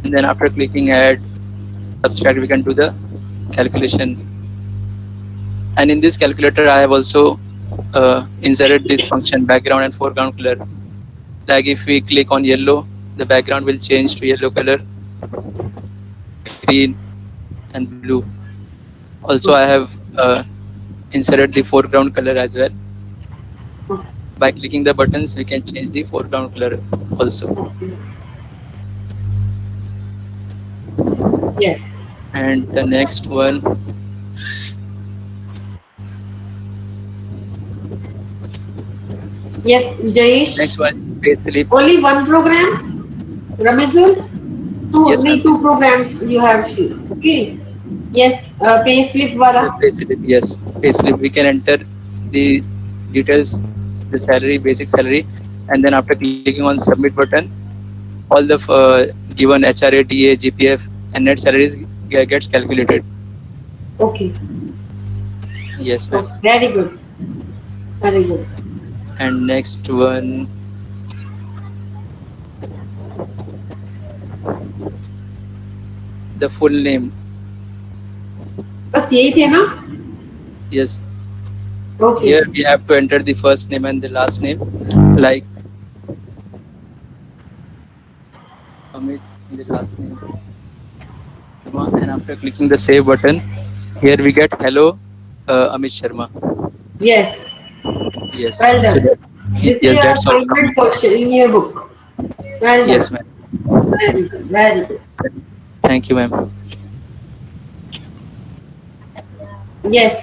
and then after clicking add subtract, we can do the calculation. And in this calculator I have also inserted this function background and foreground color. Like if we click on yellow, the background will change to yellow color, green and blue. Also I have inserted the foreground color as well. By clicking the buttons we can change the foreground color also. Okay. Yes. And the next one, Yes, next Jayesh. one payslip. Only one program, Ramizul? Two, Yes ma'am, need two programs you have. Okay. Yes, payslip the wala. payslip. Yes, payslip. We can enter the details, the salary, basic salary, and then after clicking on submit button, all the given HRA, DA, GPF, and net salaries gets calculated. Okay. Yes ma'am. Okay. Very good. Very good. And next one, the full name. बस यही थे ना? Yes, Okay. here we have to enter the first name and the last name, like Amit in the last name, Sharma, and after clicking the save button, here we get hello, Amit Sharma. Yes. Yes, Well so done. that, This is yes, your that's all from assignment my side. question in your book. Well done. Yes, ma'am. Very good. Very good. Thank you, ma'am. Yes.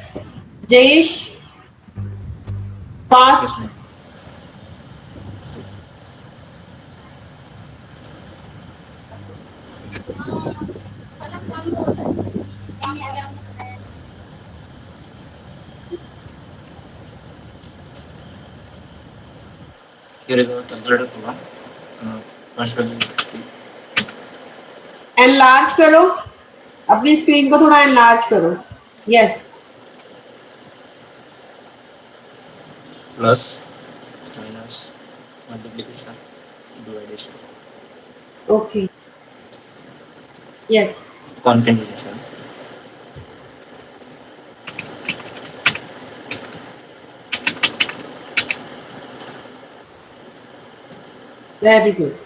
Jayesh, Yes, fast. ma'am. Here is our calculator program. First value is Enlarge करो. अपनी screen को थोड़ा enlarge करो. Yes. plus, minus, multiplication, division, Okay. Yes. continuation. Very good.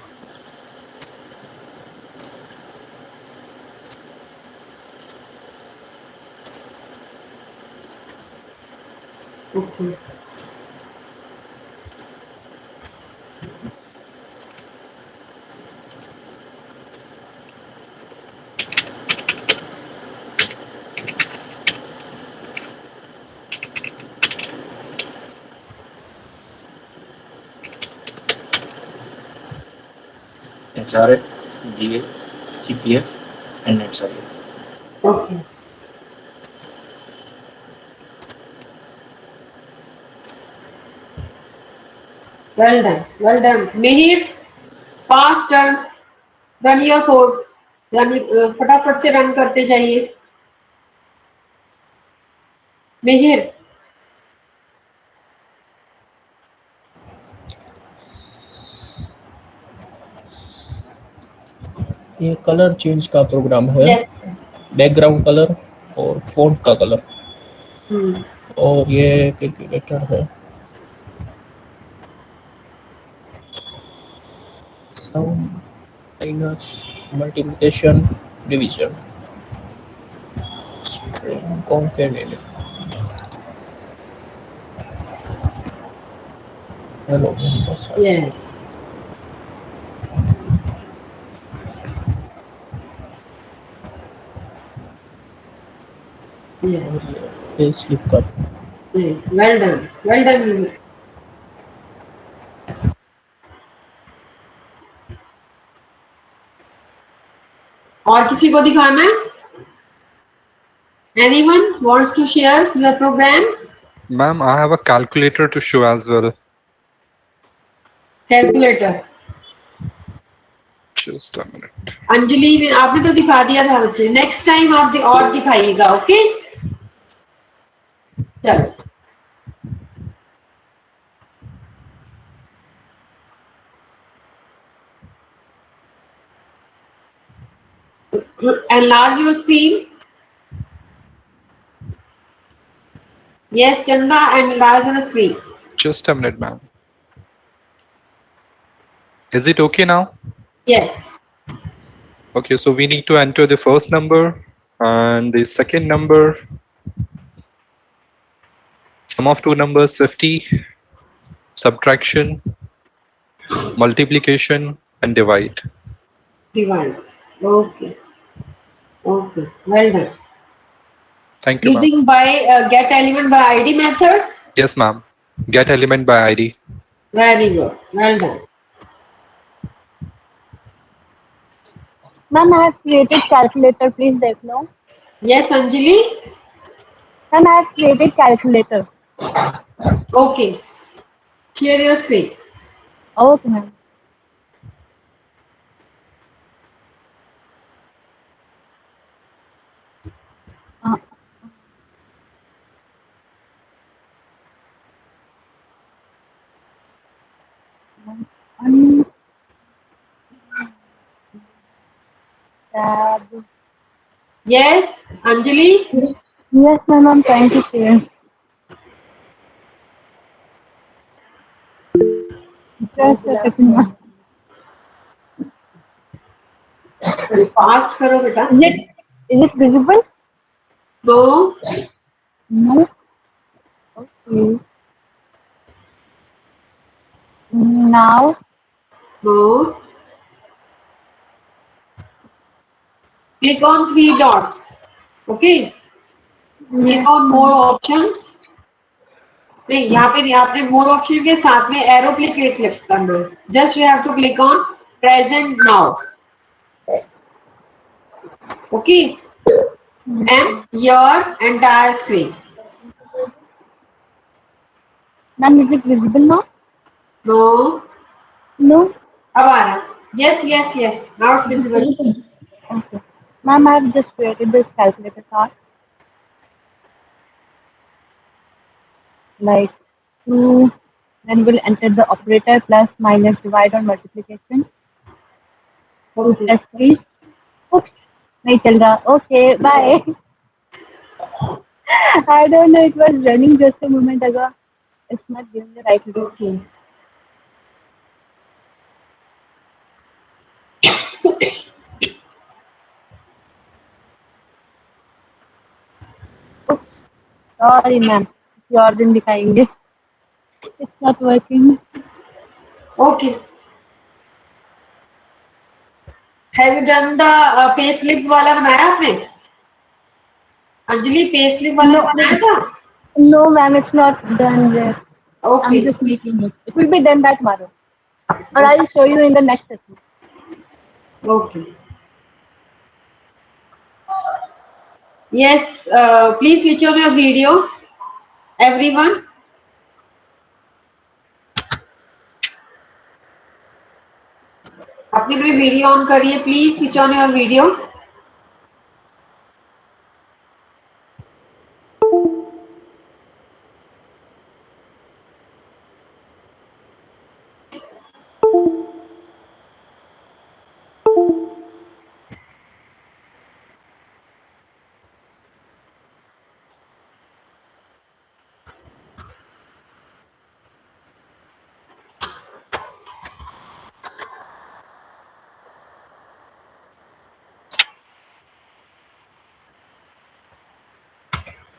Okay. HRA, DA, GPF, and net salary. Okay. Well done. Well done. Mihir, fast run. Run your code. Run फटाफट से run करते जाइए. मिहिर. ये colour change का program है, Yes. Background colour और font का colour, Hmm. और ये कैलकुलेटर है, sum minus multiplication division string concatenate. Hello बस आ गया. Yes. और Yes. ये पे स्लिप का. Yes. Well done. Well done, Mihir. और किसी को दिखाना है? Anyone wants to share your programs? Ma'am, I have a calculator to show as well. Calculator. Just a minute. Anjali ने आपने तो दिखा दिया था बच्चे. नेक्स्ट टाइम आप और दिखाइएगा. ओके. चलो. Enlarge your screen. Yes, Chanda, enlarge your screen. Just a minute, ma'am. Is it okay now? Yes. Okay, so we need to enter the first number and the second number. Sum of two numbers 50, subtraction, multiplication, and divide. Divide. Okay. Okay. Well done. Thank you, ma'am. Using by get element by ID method. Yes, ma'am. Get element by ID. Very good. Well done. Ma'am I have created calculator please देख लो. Yes, Anjali. Ma'am I have created calculator. Okay. Share your screen. Okay ma'am. Yes, Anjali. Yes, ma'am, I'm trying to share. Just a second, ma'am. Fast करो बेटा. Is it visible? No. No. Okay. Now, No. Click on three dots. Okay. Click on more options. नहीं यहाँ पे आपने more option के साथ में arrow पे click करना है. Just you have to click on present now. Okay. And your entire screen. ma'am, is it visible now? No. No. अब आ रहा है. Yes, yes, yes. Now it's visible. Okay. Ma'am, I've just created this calculator chart. Like, then we'll enter the operator plus, minus, divide or multiplication. Okay. Plus 3. Oops, नहीं चल रहा. Okay, bye. I don't know, it was running just a moment ago. It's not giving the right result. Okay. Sorry, ma'am. और दिन दिखाएंगे. It's not working. Okay. Have you done the payslip वाला बनाया आपने? Anjali payslip वाला बनाया था? No, ma'am, it's not done yet. Okay. I'm just making it. It will be done by tomorrow. Or I'll show you in the next session. Okay. Yes, please switch on your video, everyone. अपनी भी video on करिए, please switch on your video.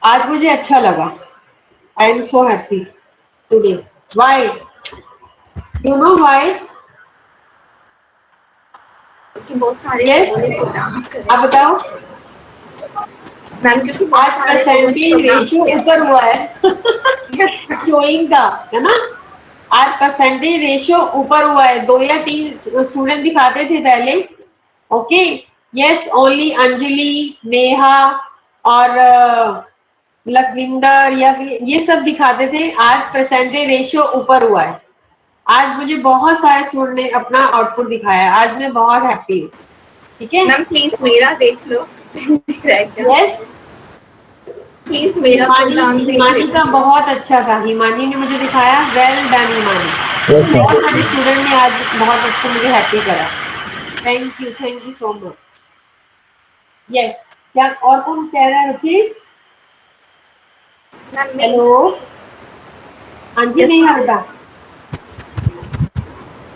आज मुझे अच्छा लगा. I am so happy today. Why? You know why? बहुत सारे Yes. आप बताओ. मैम क्योंकि आज परसेंटेज रेशियो ऊपर हुआ है. शोइंग द, है ना? आज परसेंटेज रेशियो ऊपर हुआ है. 2 या 3 स्टूडेंट दिखाते थे पहले. Okay. Yes, only Anjali, Neha और लखविंदर या फिर ये सब दिखाते थे. आज परसेंटेज रेशियो ऊपर हुआ है. आज मुझे बहुत सारे स्टूडेंट ने अपना आउटपुट दिखाया. आज मैं बहुत हैप्पी हूँ. ठीक है मैम प्लीज मेरा देख लो. यस. प्लीज मेरा हिमानी का बहुत अच्छा था. हिमानी ने मुझे दिखाया. Well done Himani. बहुत सारे स्टूडेंट ने आज बहुत अच्छा मुझे हैप्पी करा. Thank you so much. Yes, क्या और कौन कह रहा है बच्चे? मैम हेलो, हाँ जी Yes, नेहा ma'am. बेटा।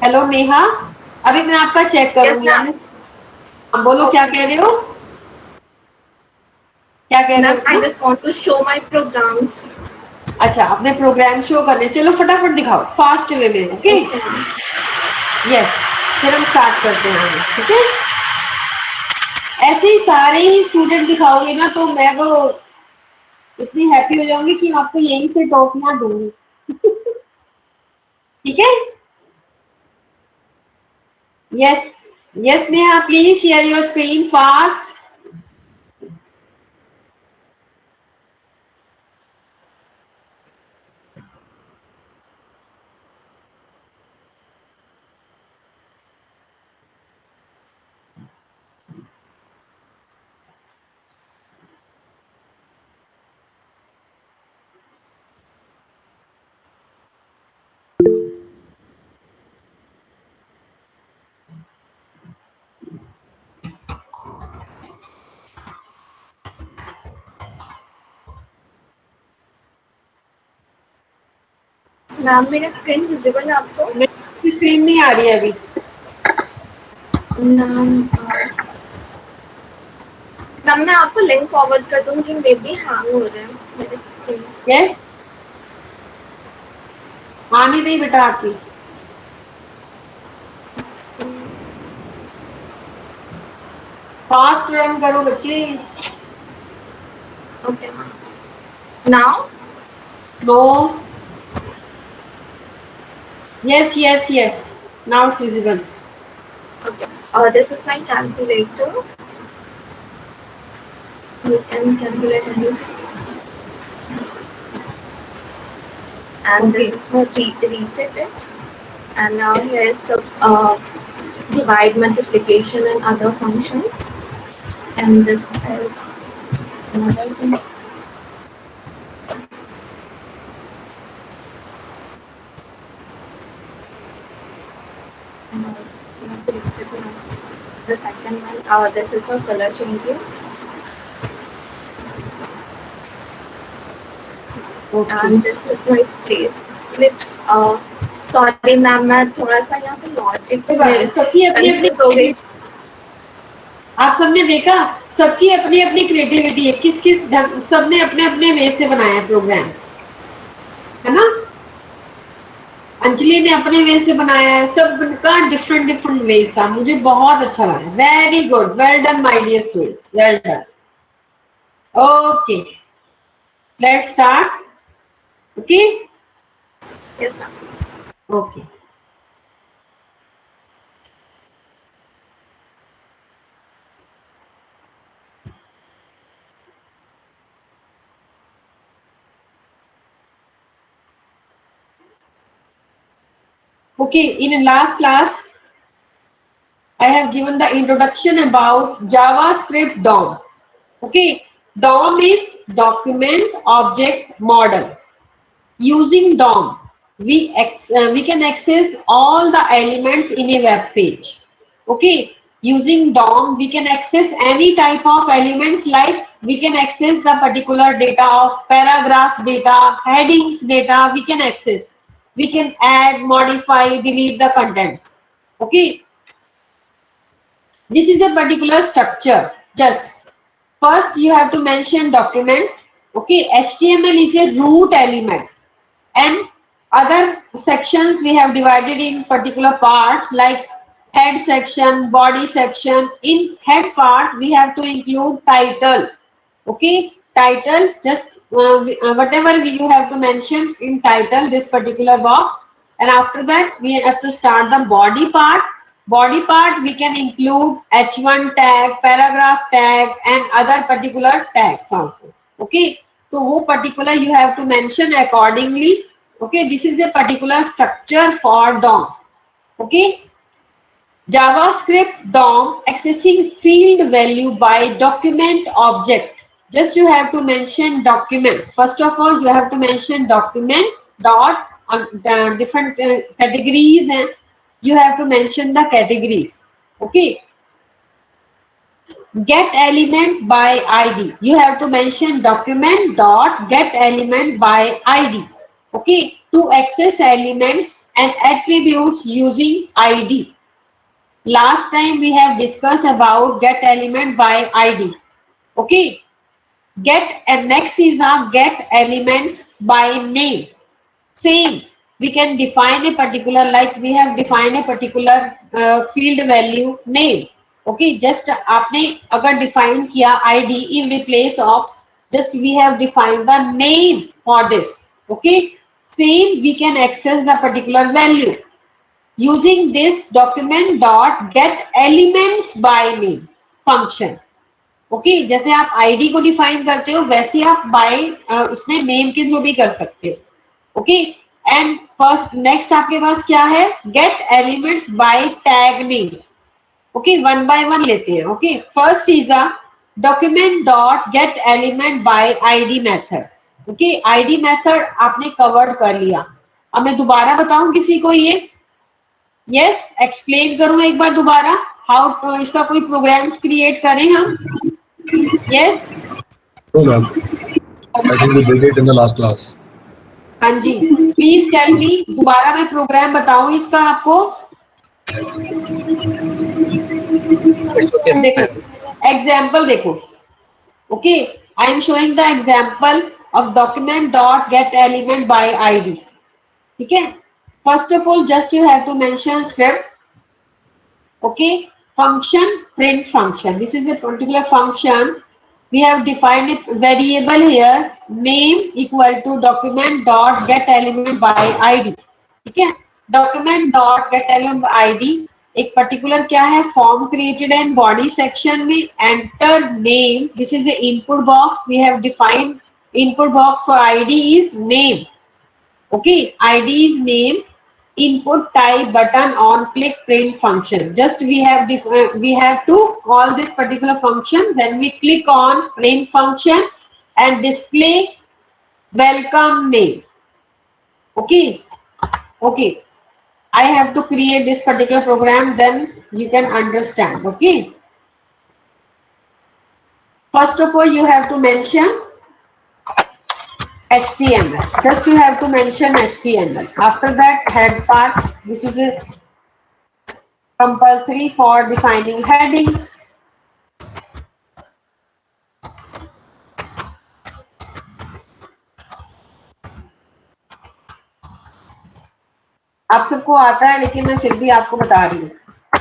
हेलो नेहा, अभी मैं आपका चेक Yes, करूंगी। ma'am. हाँ, बोलो क्या कह रहे हो? क्या कह रहे Ma'am, I हो? just want to show my programs. अच्छा, अपने प्रोग्राम शो करने, चलो फटाफट दिखाओ, फास्ट वे में। Okay, Okay, ma'am. यस, फिर हम स्टार्ट करते हैं। ठीक है, ऐसे ही सारे ही स्टूडेंट दिखाओगे ना तो मैं वो इतनी हैप्पी हो जाऊंगी कि आपको यहीं से टॉफियां दूंगी। ठीक है, yes yes Neha, please share your screen fast. Ma'am मेरा स्क्रीन विजिबल है आपको? मेरी स्क्रीन नहीं आ रही है अभी। मैम मैम मैं आपको लिंक फॉरवर्ड कर दूंगी, मे बी हैंग हो रहा है मेरे स्क्रीन। यस, आ नहीं रही बेटा आपकी। फास्ट रन करो बच्चे। Okay, ma'am. Now? No, yes yes yes, now it's visible. Okay. This is my calculator. You can calculate anything. And Okay. this is for reset it. And now here is the divide, multiplication, and other functions. And this is another thing. And you have to reset it. The second one, this is for color changing. Okay, And this is my place slip. Sorry ma'am, मैं थोड़ा सा यहाँ पे logic में सबकी अपनी अपनी confuse हो गई। आप सबने देखा, सबकी अपनी अपनी क्रिएटिविटी है, किस किस ढंग, सबने अपने अपने वे से बनाया प्रोग्राम्स, है ना। अंजलि ने अपने वे से बनाया है, सबका डिफरेंट डिफरेंट वेज था, मुझे बहुत अच्छा लगा। Very good, well done my dear students, well done. Okay, let's start. Okay Yes ma'am. Okay, okay, in last class I have given the introduction about JavaScript DOM. Okay, DOM is document object model. Using DOM, we can access all the elements in a web page. Okay, using DOM, we can access any type of elements, like we can access the particular data of paragraph data, headings data, we can access. We can add, modify, delete the contents. Okay, this is a particular structure. Just first you have to mention document. Okay, HTML is a root element, and other sections we have divided in particular parts, like head section, body section. In head part we have to include title. Okay, title, just whatever you have to mention in title, this particular box. And after that we have to start the body part. Body part we can include h1 tag, paragraph tag, and other particular tags also. Okay, so wo particular you have to mention accordingly. Okay, this is a particular structure for DOM. Okay, JavaScript DOM accessing field value by document object. Just you have to mention document. First of all, you have to mention document dot different categories, and you have to mention the categories. Okay. get element by id. You have to mention document dot get element by id. Okay, to access elements and attributes using id. Last time we have discussed about get element by id. Okay, get, and next is now get elements by name. Same, we can define a particular, like we have defined a particular field value name. Okay, just आपने अगर define किया id in replace of, just we have defined the name for this. Okay, same we can access the particular value using this document dot get elements by name function. Okay जैसे आप ID को define करते हो वैसे आप bye उसमें name के through भी कर सकते हो. ओके, एंड फर्स्ट नेक्स्ट आपके पास क्या है, gate elements by tag name. Okay, one by one लेते हैं. Okay, first is a document dot get element by ID method. Okay, ID method आपने कवर्ड कर लिया. अब मैं दोबारा बताऊं किसी को ये, यस एक्सप्लेन करूं एक बार दोबारा, हाउ इसका कोई प्रोग्राम्स क्रिएट करें हम. Yes. No, ma'am. I think we did it in the last class. हाँ जी, प्लीज टेल मी, दोबारा मैं प्रोग्राम बताऊं इसका आपको. देखो एग्जाम्पल देखो. Okay, I am showing the example of document dot get element by ID. ठीक है, first of all just you have to mention script. Okay, function print function. This is a particular function. We have defined a variable here, name equal to document dot get element by id. ठीक है, document dot get element by id एक particular क्या है, form created and body section में enter name. This is a input box. We have defined input box for id is name. Okay, id is name. Input type button on click print function. Just we have to call this particular function. Then we click on print function and display welcome name. Okay, okay. I have to create this particular program. Then you can understand. Okay. First of all, you have to mention HTML. Just you have to mention HTML. After that, head part. This is a compulsory for defining headings. आप सबको आता है, लेकिन मैं फिर भी आपको बता रही हूँ.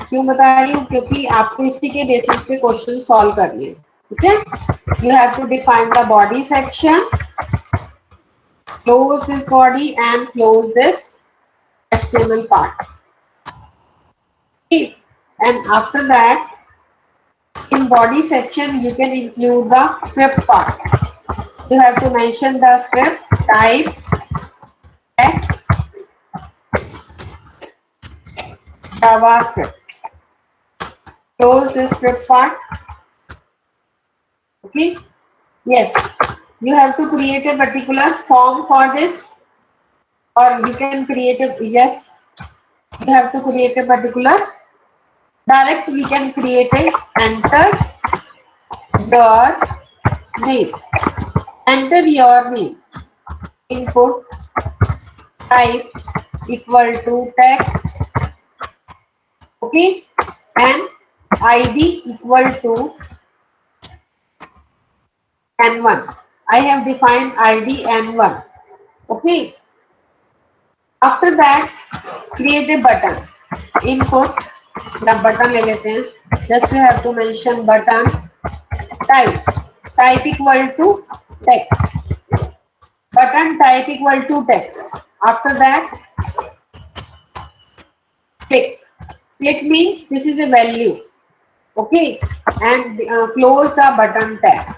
क्यों बता रही हूँ, क्योंकि आपको इसी के बेसिस पे क्वेश्चन सॉल्व करने हैं. ठीक है, you have to define the body section, close this body and close this HTML part. Okay. And after that, in body section you can include the script part. You have to mention the script type, text, JavaScript. Close the script part. Okay. Yes. You have to create a particular form for this, or you can create a, yes, you have to create a particular, direct we can create a enter your name, enter your name, input type equal to text. Okay, and id equal to n1. I have defined id n1. Okay, after that create a button. Input the button ले लेते हैं. Just you have to mention button type equal to text. Button type equal to text. After that click means this is a value. Okay, and close the button tab.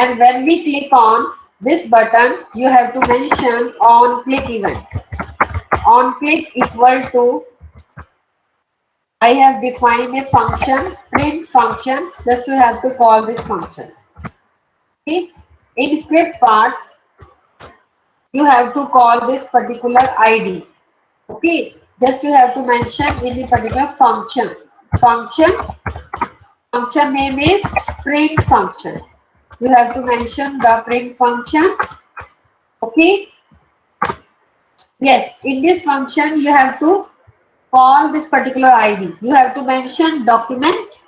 And when we click on this button, you have to mention on click event. On click equal to, I have defined a function, print function. Just you have to call this function. Okay. In script part, you have to call this particular ID. Okay. Just you have to mention in the particular function. function name is print function. You have to mention the print function. Okay. Yes, in this function you have to call this particular ID. You have to mention document.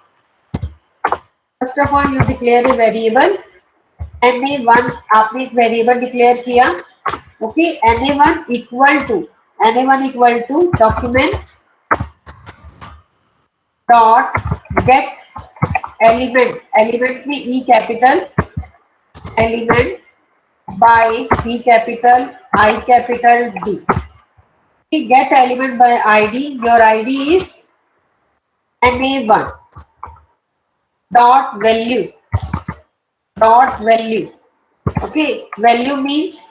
First of all, you declare a variable. NA1 आपने एक variable declare किया. Okay, NA1 equal to document dot get element में E capital element by B capital I capital D. Get element by ID. Your ID is NA1 dot value. Okay, value means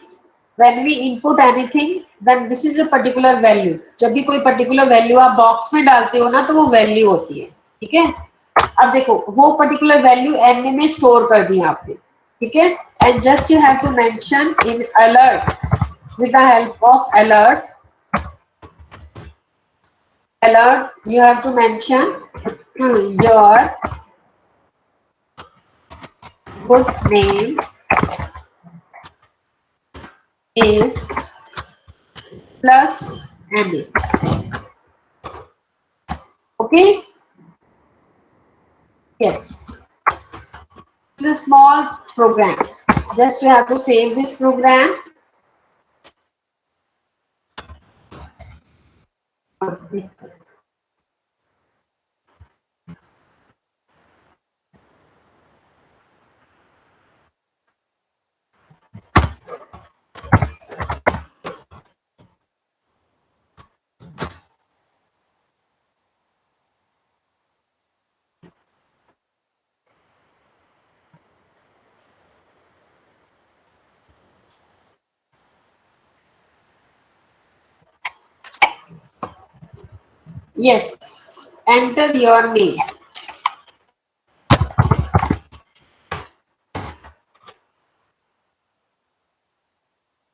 when we input anything then this is a particular value. जब भी कोई particular value आप box में डालते हो ना तो वो वैल्यू होती है. ठीक है, अब देखो वो particular value NA में स्टोर कर दी आपने. ठीक है, and just you have to mention in alert with the help of alert you have to mention your good name is plus NA. Okay. Yes. It's a small program. Just you have to save this program. Yes, enter your name.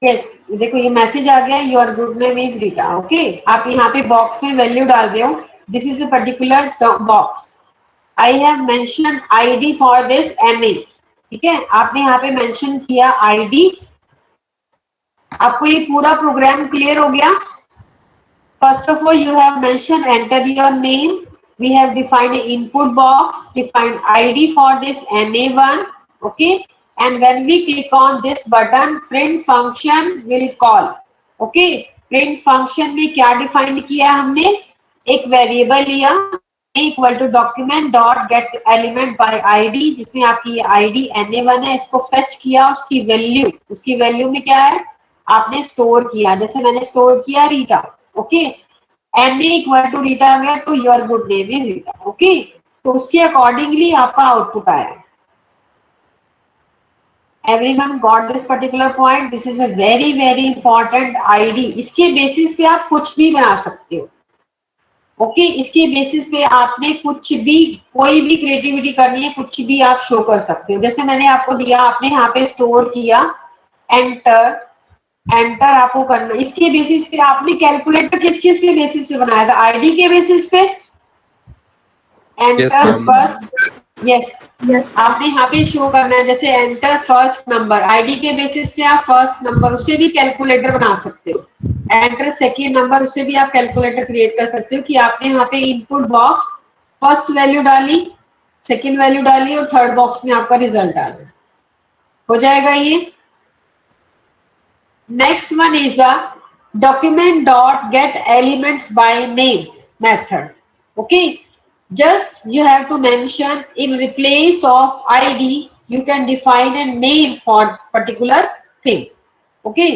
Yes, देखो ये message आ गया. Your good name is Rita. Okay, आप यहाँ पे box में value डाल दो. This is a particular box. I have mention ID for this NA. ठीक है, आपने यहाँ पे मेंशन किया आईडी. आपको ये पूरा प्रोग्राम क्लियर हो गया. First of all, you have mentioned enter your name. We have defined an input box, defined ID for this NA1. Okay, and when we click on this button, print function will call. Okay, print function में क्या define किया हमने? एक variable लिया equal to document dot get element by ID, जिसमें आपकी ये ID NA1 है. इसको fetch किया. उसकी वैल्यू में क्या है? आपने स्टोर किया. जैसे मैंने स्टोर किया Rita. Okay, NA equal to Rita आ गया तो your good name is Rita. Okay, तो उसके अकॉर्डिंगली आपका आउटपुट आया. Everyone got this particular point. This is a very very important ID. इसके बेसिस पे आप कुछ भी बना सकते हो. ओके, इसके बेसिस पे आपने कुछ भी कोई भी क्रिएटिविटी करनी है, कुछ भी आप शो कर सकते हो. जैसे मैंने आपको दिया, आपने यहाँ पे स्टोर किया, एंटर आपको करना. इसके बेसिस पे आपने कैलकुलेटर किस के बेसिस पे बनाया था? आईडी के बेसिस पे. Enter first. यस, आपने यहाँ पे शो करना है. जैसे एंटर फर्स्ट नंबर, आईडी के बेसिस पे आप फर्स्ट नंबर उससे भी कैलकुलेटर बना सकते हो. एंटर सेकेंड नंबर, उससे भी आप कैलकुलेटर क्रिएट कर सकते हो कि आपने यहाँ पे इनपुट बॉक्स फर्स्ट वैल्यू डाली, सेकेंड वैल्यू डाली और थर्ड बॉक्स में आपका रिजल्ट डालना. हो जाएगा ये. Next one is the document dot get elements by name method. Okay, just you have to mention in replace of ID you can define a name for particular thing. Okay,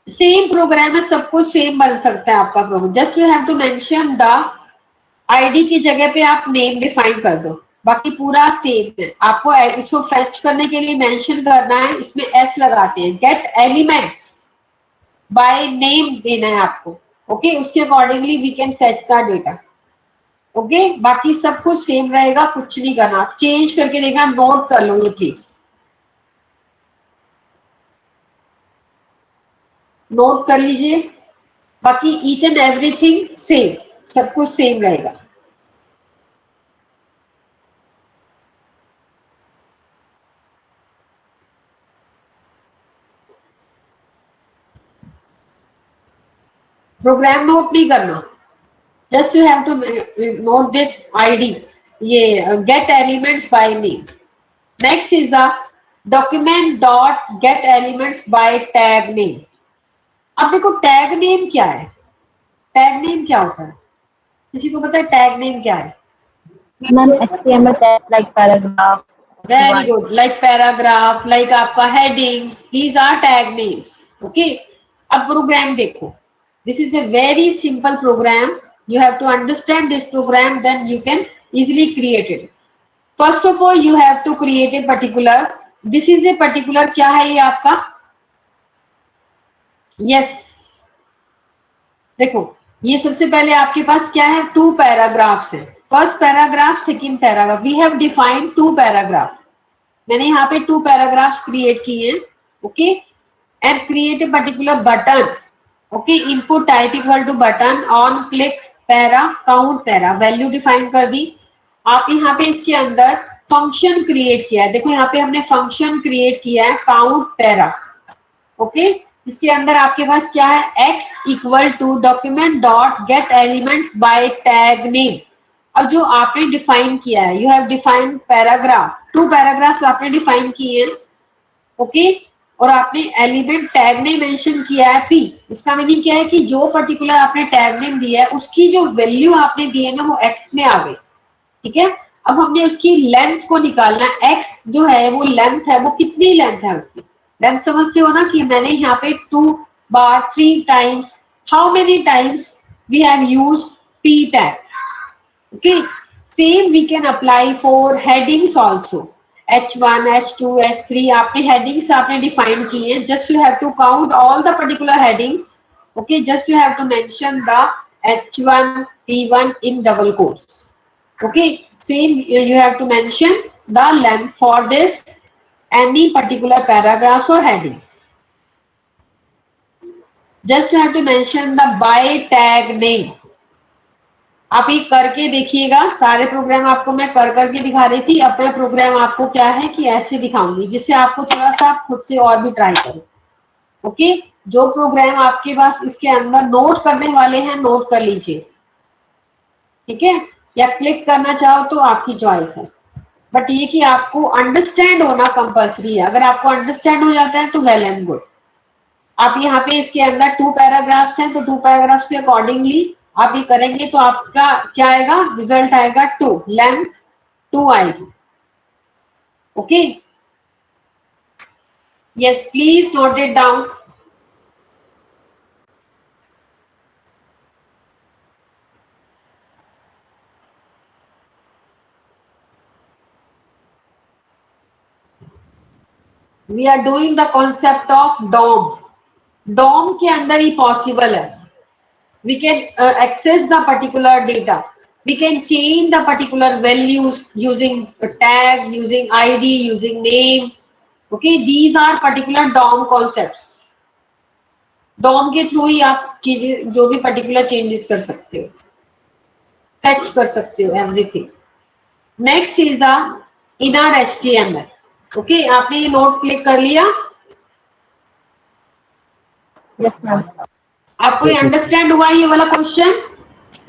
same program है, सब कुछ same बन सकता है आपका program. Just you have to mention the ID की जगह पे आप नेम डिफाइन कर दो. बाकी पूरा सेम है. आपको इसको फेच करने के लिए मेंशन करना है. इसमें S लगाते हैं. गेट एलिमेंट्स बाय नेम देना है आपको. ओके, उसके accordingly we can fetch the data. Okay, बाकी सब कुछ सेम रहेगा. कुछ नहीं करना. चेंज करके देखना. नोट कर लो ये प्लीज. नोट कर लीजिए. बाकी ईच एंड एवरीथिंग सेम, सब कुछ सेम रहेगा. प्रोग्राम नोट नहीं करना, just you have to note this ID, ये get elements by name. Next is the document dot get elements by tag name. अब देखो टैग नेम क्या है, टैग नेम क्या होता है, किसी को पता है टैग नेम क्या है? Ma'am HTML tag like paragraph. Very good, like paragraph, like आपका heading, these are tag names. Okay, अब प्रोग्राम देखो, this is a very simple program, you have to understand this program, then you can easily create it. First of all you have to create a particular, this is a particular, क्या है ये आपका, yes, देखो ये सबसे पहले आपके पास क्या है, 2 पैराग्राफ्स है, first paragraph, second paragraph, we have defined 2 paragraph, मैंने यहाँ पे 2 पैराग्राफ्स क्रिएट किए हैं। Okay, and create a particular button. Okay, input type equal to button, on click para, count para, value define कर दी। आप यहाँ पे इसके अंदर फंक्शन क्रिएट किया है, देखो यहाँ पे हमने फंक्शन क्रिएट किया है काउंट पैरा। ओके, इसके अंदर आपके पास क्या है, x equal to document dot get elements by tag name. अब जो आपने डिफाइन किया है, you have defined paragraph, 2 paragraphs आपने डिफाइन किए हैं। ओके, और आपने एलिमेंट टैग नेम मेंशन किया है p, इसका मीनिंग क्या है कि जो पर्टिकुलर आपने टैग नेम दिया है उसकी जो वैल्यू आपने दी है ना वो x में आ गई। ठीक है, अब हमने उसकी लेंथ को निकालना है, x जो है वो लेंथ है, वो कितनी लेंथ है उसकी, लेंथ समझते हो ना, कि मैंने यहाँ पे 2 बार 3 times, how many times we have used p tag. Okay, same we can apply for headings also, H1, H2, H3, आपने headings आपने define किए हैं, just you have to count all the particular headings. Okay, just you have to mention the H1, P1 in double quotes. Okay, same you have to mention the length for this any particular paragraphs or headings. Just you have to mention the by tag name. आप ये करके देखिएगा, सारे programme आपको मैं कर करके दिखा रही थी, अपना प्रोग्राम आपको क्या है कि ऐसे दिखाऊंगी, जिससे आपको थोड़ा सा खुद से और भी ट्राई करो। ओके, जो प्रोग्राम आपके पास इसके अंदर नोट करने वाले हैं नोट कर लीजिए, ठीक है, या क्लिक करना चाहो तो आपकी चॉइस है, बट ये कि आपको अंडरस्टैंड होना कंपल्सरी है, अगर आपको अंडरस्टैंड हो जाता है तो वेल एंड गुड। आप यहाँ पे इसके अंदर 2 पैराग्राफ्स हैं, तो 2 पैराग्राफ्स के अकॉर्डिंगली आप ये करेंगे तो आपका क्या आएगा, रिजल्ट आएगा 2, लेंथ 2 आएगी। Okay, yes, please note it down. We are doing the concept of DOM. DOM के अंदर ही पॉसिबल है, we can access the particular data, we can change the particular values using a tag, using id, using name. Okay, these are particular DOM concepts. DOM के through ही आप चीजें जो भी particular changes कर सकते हो, fetch कर सकते हो, everything. Next is the inner HTML. Okay, आपने ये नोट क्लिक कर लिया? Yes ma'am. आपको ये अंडरस्टैंड हुआ ये वाला question?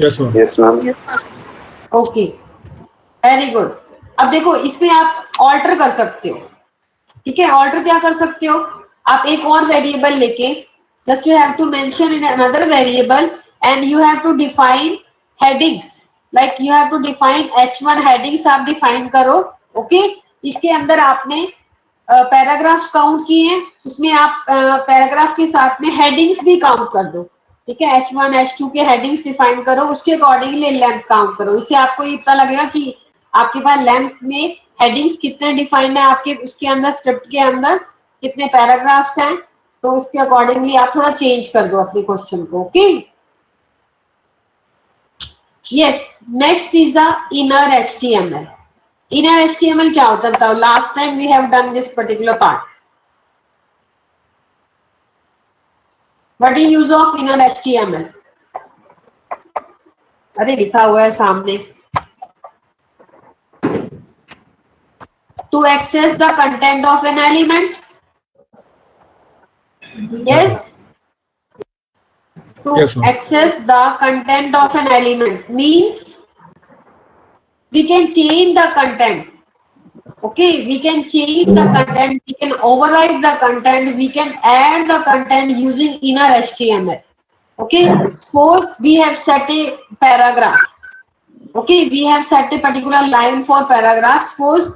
Yes, ma'am. Yes, ma'am. Okay, very good. अब देखो इसमें आप ऑल्टर कर सकते हो, ठीक है, ऑल्टर क्या कर सकते हो, आप एक और वेरिएबल लेके, just you have to mention in another variable and you have to define headings, like you have to define H1 headings आप डिफाइन करो। ओके, इसके अंदर आपने पैराग्राफ्स काउंट किए हैं, उसमें आप पैराग्राफ के साथ में हेडिंग्स भी काउंट कर दो, ठीक है, H1, H2 के हेडिंग्स डिफाइन करो, उसके अकॉर्डिंगली लेंथ काउंट करो, इससे आपको ये पता लगेगा कि आपके पास लेंथ में हेडिंग्स कितने डिफाइंड है, आपके उसके अंदर स्क्रिप्ट के अंदर कितने पैराग्राफ्स हैं, तो उसके अकॉर्डिंगली आप थोड़ा चेंज कर दो अपने क्वेश्चन को। Okay, yes, next is the inner HTML। Inner HTML क्या होता है बताओ, last time we have done this particular part. What is use of inner HTML? अरे लिखा हुआ है सामने, to access the content of an element. Yes, to Yes, ma'am. access the content of an element means we can change the content. Okay, we can change the content, we can override the content, we can add the content using inner HTML. Okay, suppose we have set a paragraph. Okay, we have set a particular line for paragraph. Suppose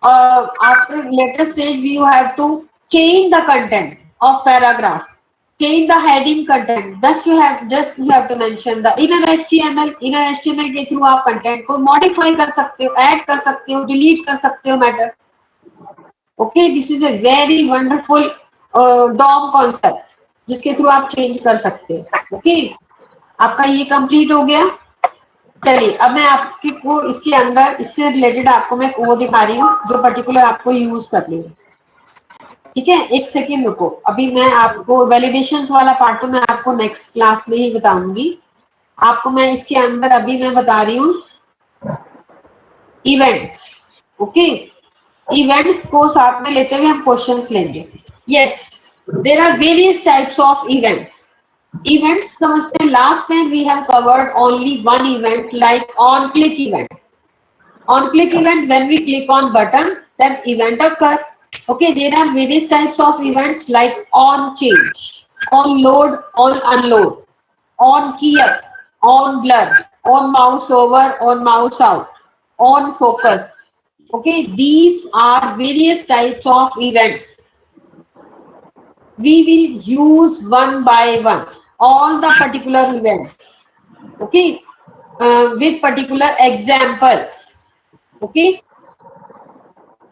after later stage you have to change the content of paragraph, change the heading content. Thus you have to mention the inner HTML. Inner HTML के through आप content को modify कर सकते हो, add कर सकते हो, delete कर सकते हो matter. Okay, this is a very wonderful DOM concept जिसके थ्रू आप चेंज कर सकते हो. Okay, आपका ये कंप्लीट हो गया. चलिए अब मैं आपके को इसके अंदर इससे रिलेटेड आपको मैं वो दिखा रही हूँ जो पर्टिकुलर आपको यूज करनी है. ठीक है, एक सेकेंड रुको. अभी मैं आपको वैलिडेशंस वाला पार्ट तो मैं आपको नेक्स्ट क्लास में ही बताऊंगी. आपको मैं इसके अंदर अभी मैं बता रही हूँ इवेंट्स. ओके, इवेंट्स को साथ में लेते हुए हम क्वेश्चंस लेंगे. Yes, there are various types of events. Events समझते हैं. Last time we have covered only one event like on click event. On click event, when we click on button, then event occur. Okay, there are various types of events like on change, on load, on unload, on key up, on blur, on mouse over, on mouse out, on focus. Okay, these are various types of events. We will use one by one all the particular events. Okay, with particular examples. Okay,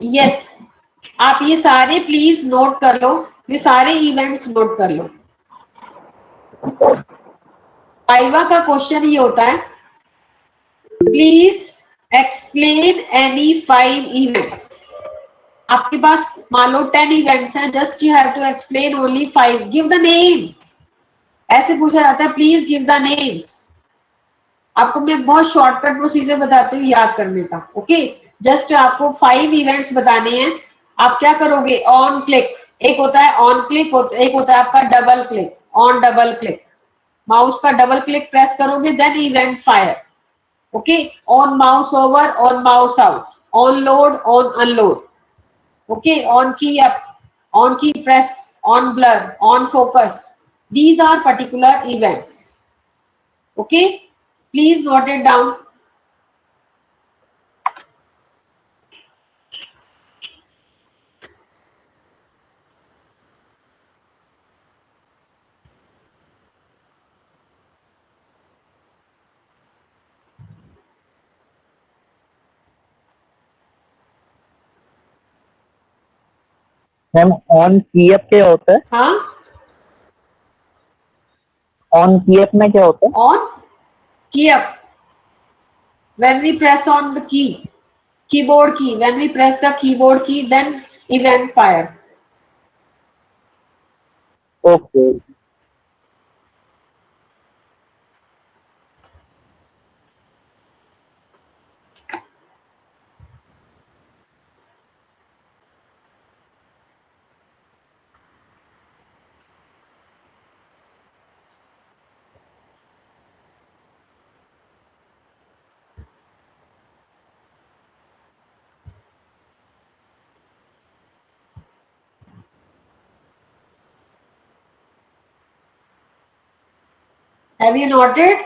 yes, आप ये सारे please note कर लो, ये सारे events note कर लो. Viva का question ये होता है, प्लीज एक्सप्लेन एनी 5 इवेंट्स. आपके पास मान लो 10 इवेंट्स हैं, just you have to explain only 5. Give the names. ऐसे पूछा जाता है, प्लीज गिव द नेम्स. आपको मैं बहुत शॉर्टकट प्रोसीजर बताती हूँ याद करने का. ओके, जस्ट आपको 5 इवेंट्स बताने हैं. आप क्या करोगे, ऑन क्लिक एक होता है, ऑन क्लिक एक होता है आपका double click, on double click. Mouse का डबल क्लिक प्रेस करोगे then event fire. Okay, on mouse over, on mouse out, on load, on unload. Okay, on key up, on key press, on blur, on focus. These are particular events. Okay, please note it down. Ma'am on key up क्या होता है? हाँ, on key up में क्या होता है? on key up, when we press on the key, keyboard key, when we press the keyboard key then event fire. Okay. Have you noted?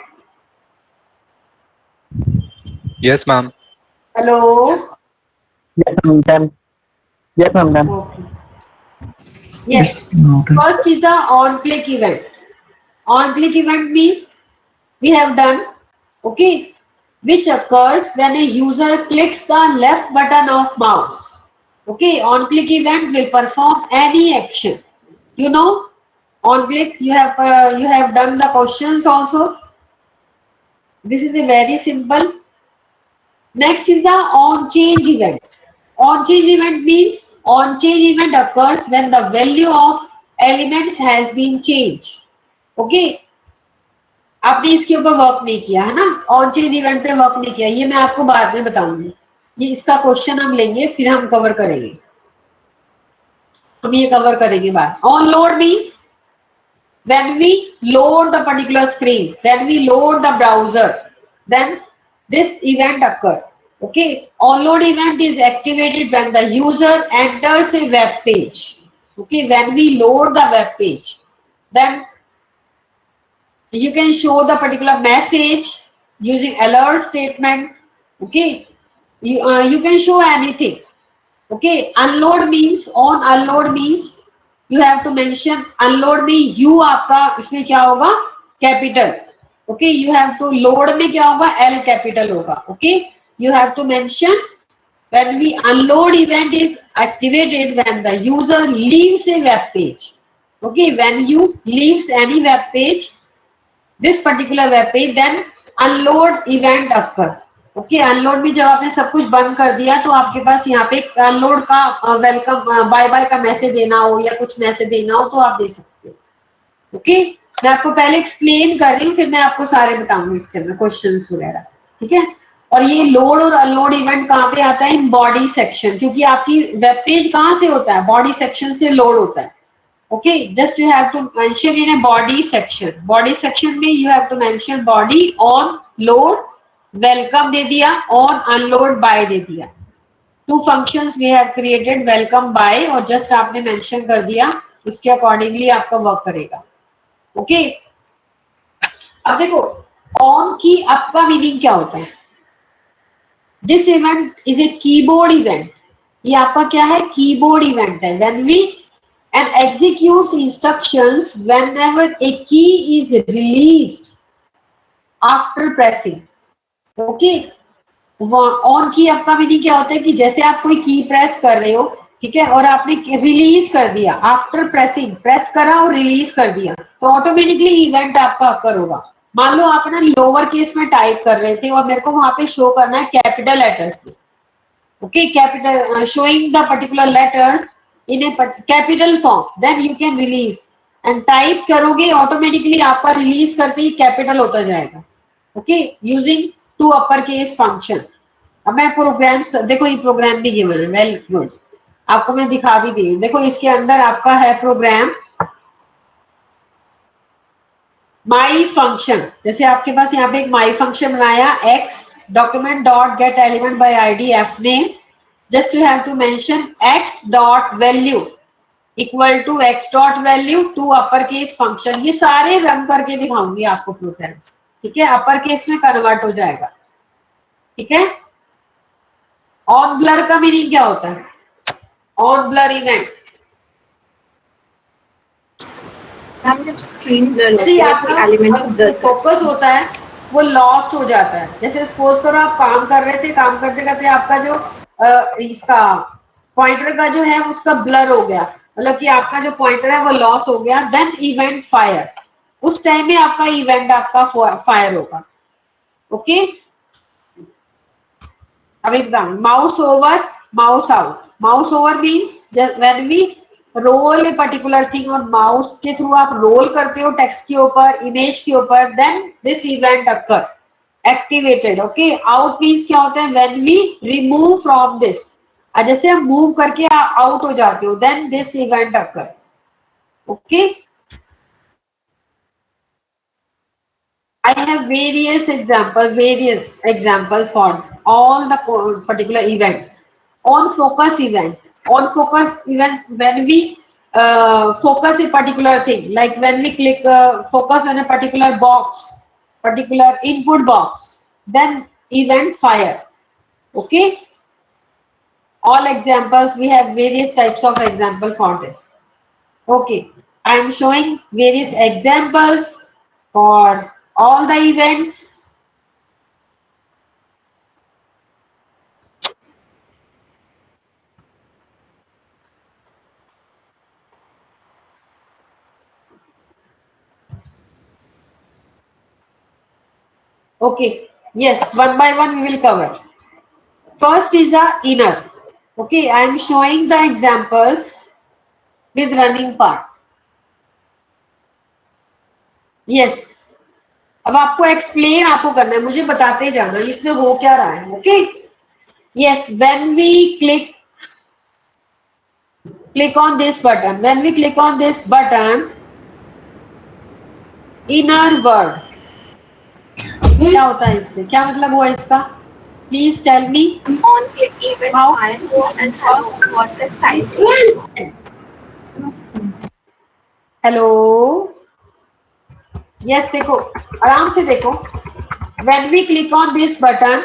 Yes, ma'am. Hello. Yes, ma'am. Yes, ma'am. Okay. Yes. First is the on click event. On click event means we have done, okay, which occurs when a user clicks the left button of mouse. Okay, on click event will perform any action. You know, on click you have done the questions also. This is a very simple. Next is the on change event. On change event means on change event occurs when the value of elements has been changed. Okay, आपने इसके ऊपर work नहीं किया है ना, on change event पे work नहीं किया, ये मैं आपको बाद में बताऊंगी. ये इसका क्वेश्चन हम लेंगे फिर हम कवर करेंगे, हम ये कवर करेंगे बाद. On load means when we load the particular screen, when we load the browser, then this event occur. Okay, onload event is activated when the user enters a web page. Okay, when we load the web page, then you can show the particular message using alert statement. Okay, you can show anything. Okay, unload means, on unload means you have to mention unload में u आपका इसमें क्या होगा, capital. Okay, you have to load में क्या होगा, L capital होगा. Okay, you have to mention when we unload event is activated when the user leaves a web page. Okay, when you leaves any web page, this particular web page, then unload event occur. Okay, unload में जब आपने सब कुछ बंद कर दिया तो आपके पास यहाँ पे अनलोड का वेलकम बाय बाय का मैसेज देना हो या कुछ मैसेज देना हो तो आप दे सकते हो. ओके, मैं आपको पहले एक्सप्लेन कर रही हूँ, फिर मैं आपको सारे बताऊंगी इसके अंदर क्वेश्चंस वगैरह. ठीक है, और ये लोड और अनलोड इवेंट कहाँ पे आता है, इन बॉडी सेक्शन, क्योंकि आपकी वेब पेज कहाँ से होता है, बॉडी सेक्शन से लोड होता है. Okay, just you have to mention in a body section. Body section में you have to mention body, on, load, welcome दे दिया, ऑन, अनलोड, बाय दे दिया. Two functions we have created, welcome, bye, और just आपने mention कर दिया, उसके अकॉर्डिंगली आपका वर्क करेगा. ओके, अब देखो ऑन की अप का मीनिंग क्या होता है. This event is a keyboard event. ये आपका क्या है, कीबोर्ड इवेंट है. When we and executes instructions whenever a key is released after pressing. Okay, on की आपका मीनिंग क्या होता है कि जैसे आप कोई की प्रेस कर रहे हो, ठीक है, और आपने रिलीज कर दिया, आफ्टर प्रेसिंग, प्रेस करा और रिलीज कर दिया, तो ऑटोमेटिकली इवेंट आपका अकर होगा. मान लो आप ना लोअर केस में टाइप कर रहे थे और मेरे को वहां पे शो करना है कैपिटल लेटर्स में. Okay, capital, showing the particular letters in a capital form, then you can release and type करोगे, ऑटोमेटिकली आपका रिलीज करते ही कैपिटल होता जाएगा. Okay, using to upper case function. अब मैं प्रोग्राम, देखो ये प्रोग्राम भी ये बना, वेल गुड, आपको मैं दिखा भी दी. देखो इसके अंदर आपका है प्रोग्राम माई फंक्शन. जैसे आपके पास यहाँ पे एक माई फंक्शन बनाया, x document dot get element by ID F name. Just you have to mention x dot value equal to x dot value to uppercase function. ये सारे रन करके दिखाऊंगी आपको प्रोग्राम्स. ठीक है, अपर केस में कन्वर्ट हो जाएगा. ठीक है, ऑन ब्लर का मीनिंग क्या होता है, ऑन ब्लर इवेंट. फोकस होता है वो लॉस्ट हो जाता है. जैसे सपोज करो आप काम कर रहे थे, काम करते करते आपका जो इसका पॉइंटर का जो है उसका ब्लर हो गया, मतलब कि आपका जो पॉइंटर है वो लॉस हो गया, देन इवेंट फायर. उस टाइम में आपका इवेंट आपका फायर होगा. ओके, अब एकदम mouse over, mouse out. Mouse over means when we roll a particular thing, और माउस के थ्रू आप रोल करते हो टेक्स्ट के ऊपर, इमेज के ऊपर, then this event occur activated. Okay, out means क्या होता है, when we remove from this, जैसे हम मूव करके आउट हो जाते हो, then this event occur. Okay, I have various examples for all the particular events. On focus event, when we focus a particular thing, like when we click focus on a particular box, particular input box, then event fire. Okay, all examples, we have various types of example for this. Okay, I am showing various examples for all the events. Okay, yes, one by one we will cover. First is the inner. Okay, I am showing the examples with running part. Yes, अब आपको explain आपको करना है, मुझे बताते जाना इसमें हो क्या रहा है. Okay, yes, when we click on this button, when we click on this button, inner word क्या होता है इससे, क्या मतलब हुआ इसका? Please tell me. On click event How? file go and hello what the style change. Hello. Yes, देखो आराम से देखो. When we click on this button,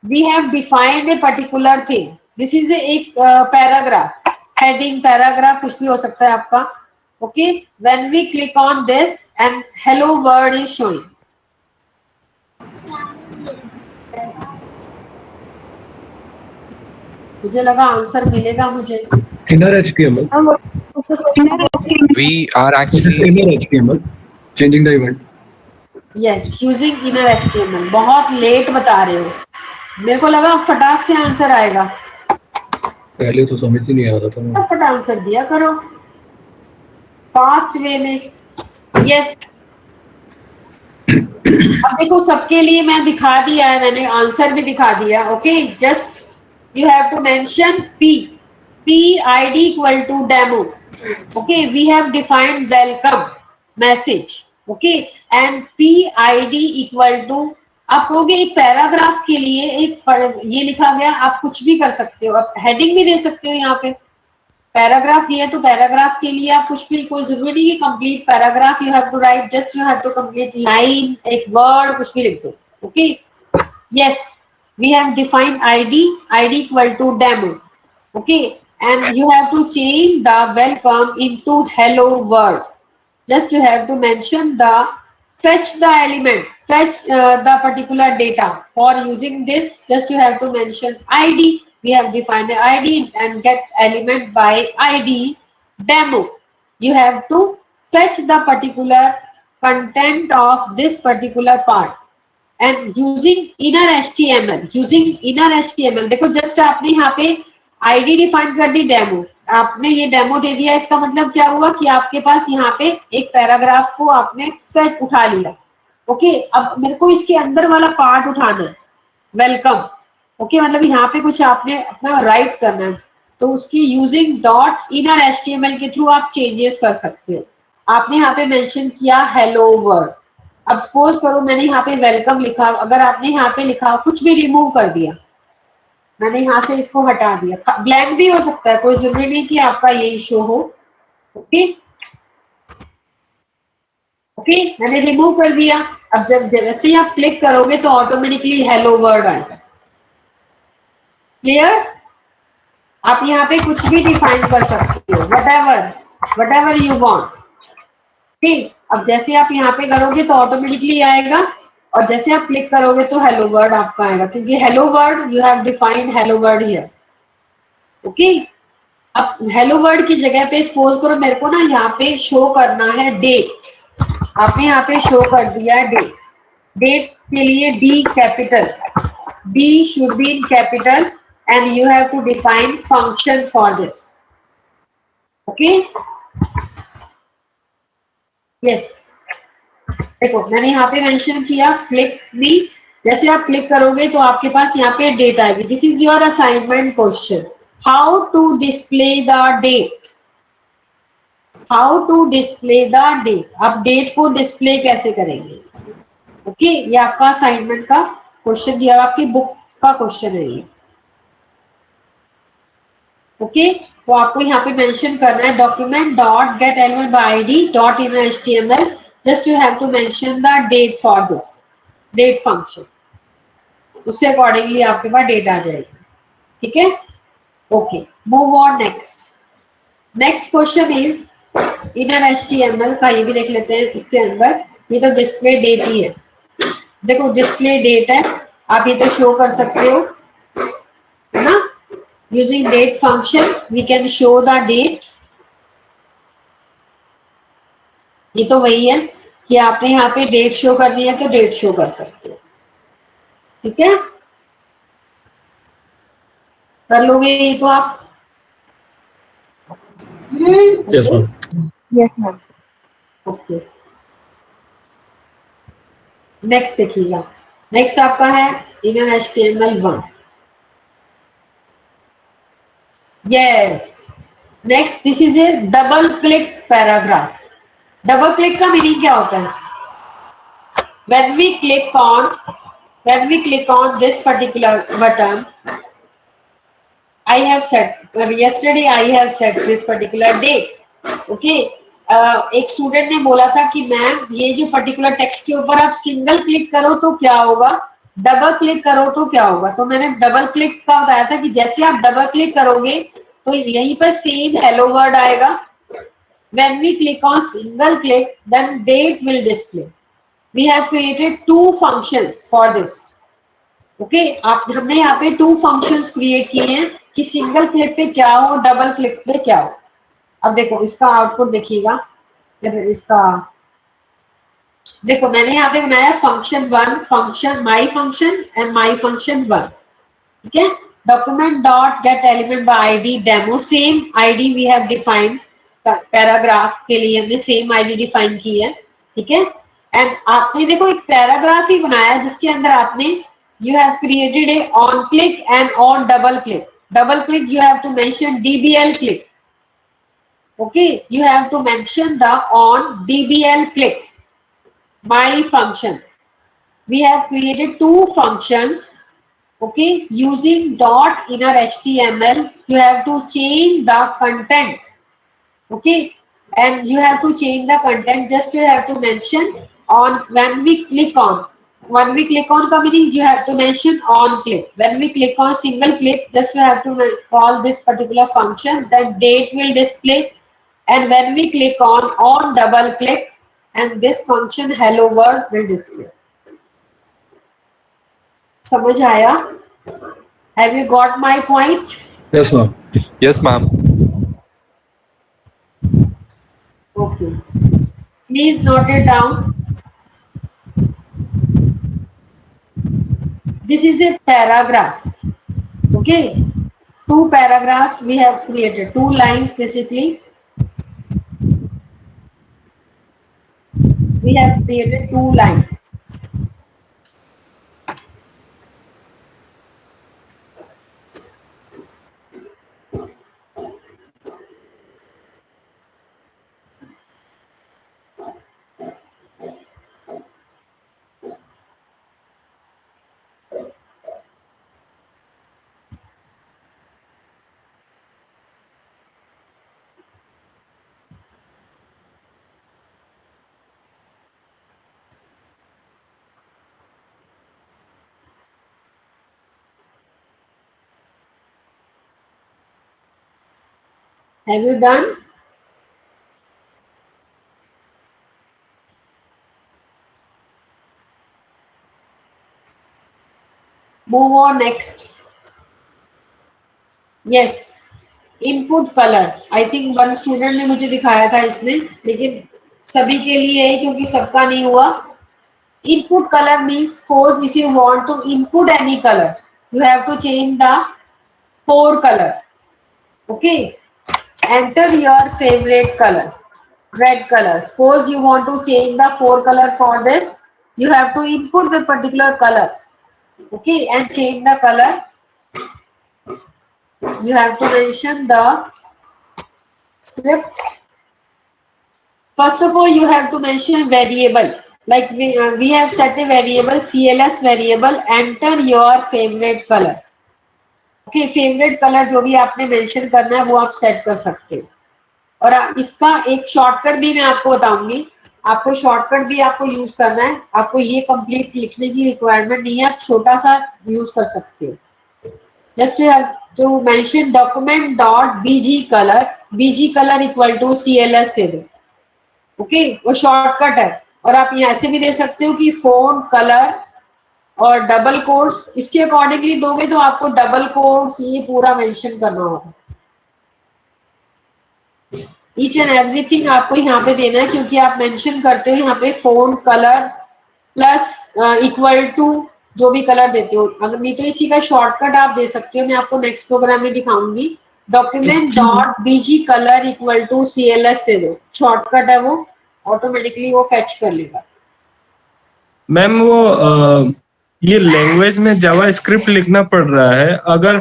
we have defined a particular thing. This is एक paragraph, heading, paragraph कुछ भी हो सकता है आपका. Okay, when we click on this and hello world is showing. मुझे लगा आंसर मिलेगा मुझे. Inner HTML. We are This is actually inner HTML. Changing the event. Yes, using inner HTML. बहुत लेट बता रहे हो. मेरे को लगा फटाक से आंसर आएगा. पहले तो समझ ही नहीं आ रहा था. फटाफट आंसर दिया करो फास्ट वे में. यस. अब देखो सबके लिए मैं दिखा दिया है, मैंने आंसर भी दिखा दिया. Okay, just you have to mention p id equal to demo. Okay, we have defined welcome message. Okay, and p id equal to, आप कहोगे एक पैराग्राफ के लिए एक ये लिखा गया, आप कुछ भी कर सकते हो. आप हेडिंग भी दे सकते हो. यहाँ पे पैराग्राफ दिया तो पैराग्राफ के लिए आप कुछ भी, कोई जरूरी नहीं कि complete paragraph you have to write, just you have to complete line, एक वर्ड कुछ भी लिख दो. Okay, yes, we have defined id equal to demo. Okay, and you have to change the welcome into hello world. Just you have to mention the fetch the element, fetch the particular data. For using this, just you have to mention id. We have defined the id and get element by id demo. You have to fetch the particular content of this particular part. And using inner HTML, देखो just आपने यहाँ पे ID define कर दी demo, आपने ये demo दे दिया. इसका मतलब क्या हुआ कि आपके पास यहाँ पे एक पैराग्राफ को आपने सेट उठा लिया. ओके, अब मेरे को इसके अंदर वाला पार्ट उठाना है, वेलकम. ओके, मतलब यहाँ पे कुछ आपने अपना राइट करना है, तो उसकी यूजिंग डॉट इनर एचटीएमएल के थ्रू आप चेंजेस कर सकते हो. आपने यहाँ पे मेंशन किया हेलो वर्ड. अब सपोज करो मैंने यहाँ पे वेलकम लिखा, अगर आपने यहाँ पे लिखा कुछ भी रिमूव कर दिया, मैंने यहाँ से इसको हटा दिया, ब्लैंक भी हो सकता है, कोई जरूरी नहीं कि आपका यही शो हो. ओके ओके, मैंने रिमूव कर दिया. अब जब जैसे ही आप क्लिक करोगे तो ऑटोमेटिकली हेलो वर्ड आएगा. क्लियर? आप यहाँ पे कुछ भी डिफाइन कर सकते हो, वट एवर यू वांट. ठीक, अब जैसे आप यहाँ पे करोगे तो ऑटोमेटिकली आएगा, और जैसे आप क्लिक करोगे तो हेलो वर्ड आपका आएगा, क्योंकि hello word you have defined hello word here. Okay, अब हेलो वर्ड की जगह पे सपोज करो मेरे को ना यहाँ पे शो करना है डेट. आपने यहाँ पे शो कर दिया डेट. डेट के लिए D capital, D should be in capital, and you have to define function for this. Okay, yes, देखो मैंने यहाँ पे मेंशन किया क्लिक मी. जैसे आप क्लिक करोगे तो आपके पास यहाँ पे डेट आएगी. This is your assignment question, how to display the date. How to display the date, आप डेट को डिस्प्ले कैसे करेंगे. ओके, ये आपका असाइनमेंट का क्वेश्चन दिया, आपकी बुक का क्वेश्चन है ये. ओके, तो आपको यहाँ पे मेंशन करना है document dot get element by ID dot inner HTML. Just you have to mention the date for this date function. उसके अकॉर्डिंगली आपके पास डेट आ जाएगी. ठीक है, okay, move on. Next question is inner HTML का, ये भी देख लेते हैं. इसके अंदर ये तो डिस्प्ले डेट ही है. देखो डिस्प्ले डेट है, आप ये तो शो कर सकते हो, है ना. Using date function, we can show the date. ये तो वही है कि आपने यहाँ पे डेट शो करनी है तो डेट शो कर सकते हो. ठीक है, कर लोगे ये तो आप. Yes, ma'am. Yes, ma'am. Okay, next देखिएगा. नेक्स्ट आपका है inner HTML 1. Yes. Next, this is a double click paragraph. Double click का मीनिंग क्या होता है? when we click on this particular button, I have set yesterday I have set this particular date. Okay, एक student ने बोला था कि ma'am ये जो पर्टिकुलर टेक्स्ट के ऊपर आप सिंगल क्लिक करो तो क्या होगा, डबल क्लिक करो तो क्या होगा। तो मैंने डबल क्लिक का बताया था कि जैसे आप डबल क्लिक करोगे तो यहीं पर सेम हेलो वर्ड आएगा। When we click on single click, then date will display. We have created two functions for this. Okay हमने यहाँ पे 2 फंक्शंस क्रिएट किए हैं कि सिंगल क्लिक पे क्या हो, डबल क्लिक पे क्या हो। अब देखो इसका आउटपुट देखिएगा, इसका देखो मैंने यहाँ पे बनाया function 1, function my function and my function 1। ठीक है, document dot get element by ID demo, same ID we have defined. Paragraph के लिए हमने सेम आईडी डिफाइन की है। ठीक है, एंड आपने देखो एक पैराग्राफ ही बनाया जिसके अंदर आपने you have created a on click and on double click. Double click you have to mention DBL click. Okay, you have to mention the on DBL click. My function. We have created 2 functions. Okay, using dot inner HTML, you have to change the content. Okay, and you have to change the content. Just you have to mention on when we click on. When we click on का meaning you have to mention on click. When we click on single click, just you have to call this particular function, then date will display. And when we click on double click, and this function hello world will display. समझ आया? Have you got my point? Yes, ma'am. Yes, ma'am. Okay. Please note it down. This is a paragraph. Okay, 2 paragraphs we have created, 2 lines basically. We have created 2 lines. Have you done? Move on next. Yes, input color. I think one student ने मुझे दिखाया था इसमें, लेकिन सभी के लिए है क्योंकि सबका नहीं हुआ। Input color means suppose if you want to input any color, you have to change the 4 color. Okay. Enter your favorite color, red color. Suppose you want to change the 4 color for this, you have to input the particular color. Okay, and change the color. You have to mention the script. First of all, you have to mention variable. Like we have set a variable, CLS variable, enter your favorite color. Okay, favourite colour जो भी आपने mention करना है वो आप set कर सकते हो। और इसका एक शॉर्टकट भी मैं आपको बताऊंगी, आपको शॉर्टकट भी आपको यूज करना है। आपको ये कंप्लीट लिखने की रिक्वायरमेंट नहीं है, आप छोटा सा यूज कर सकते हो। Just you have to mention document dot BG colour equal to CLS दे दो। ओके, वो शॉर्टकट है। और आप यहाँ से भी दे सकते हो कि फोन कलर और डबल कोट्स, इसके अकॉर्डिंगली दोगे तो आपको डबल कोट्स ये पूरा मेंशन करना होगा। ईच एंड एवरीथिंग आपको यहाँ पे देना है, क्योंकि आप मेंशन करते हो यहाँ पे font colour plus equal to जो भी कलर देते हो। अगर नहीं तो इसी का शॉर्टकट आप दे सकते हो, मैं आपको नेक्स्ट प्रोग्राम में दिखाऊंगी। Document dot BG colour equal to CLS दे दो, शॉर्टकट है वो, ऑटोमेटिकली वो फेच कर लेगा। मैम वो ये लैंग्वेज में जावा स्क्रिप्ट लिखना पड़ रहा है, अगर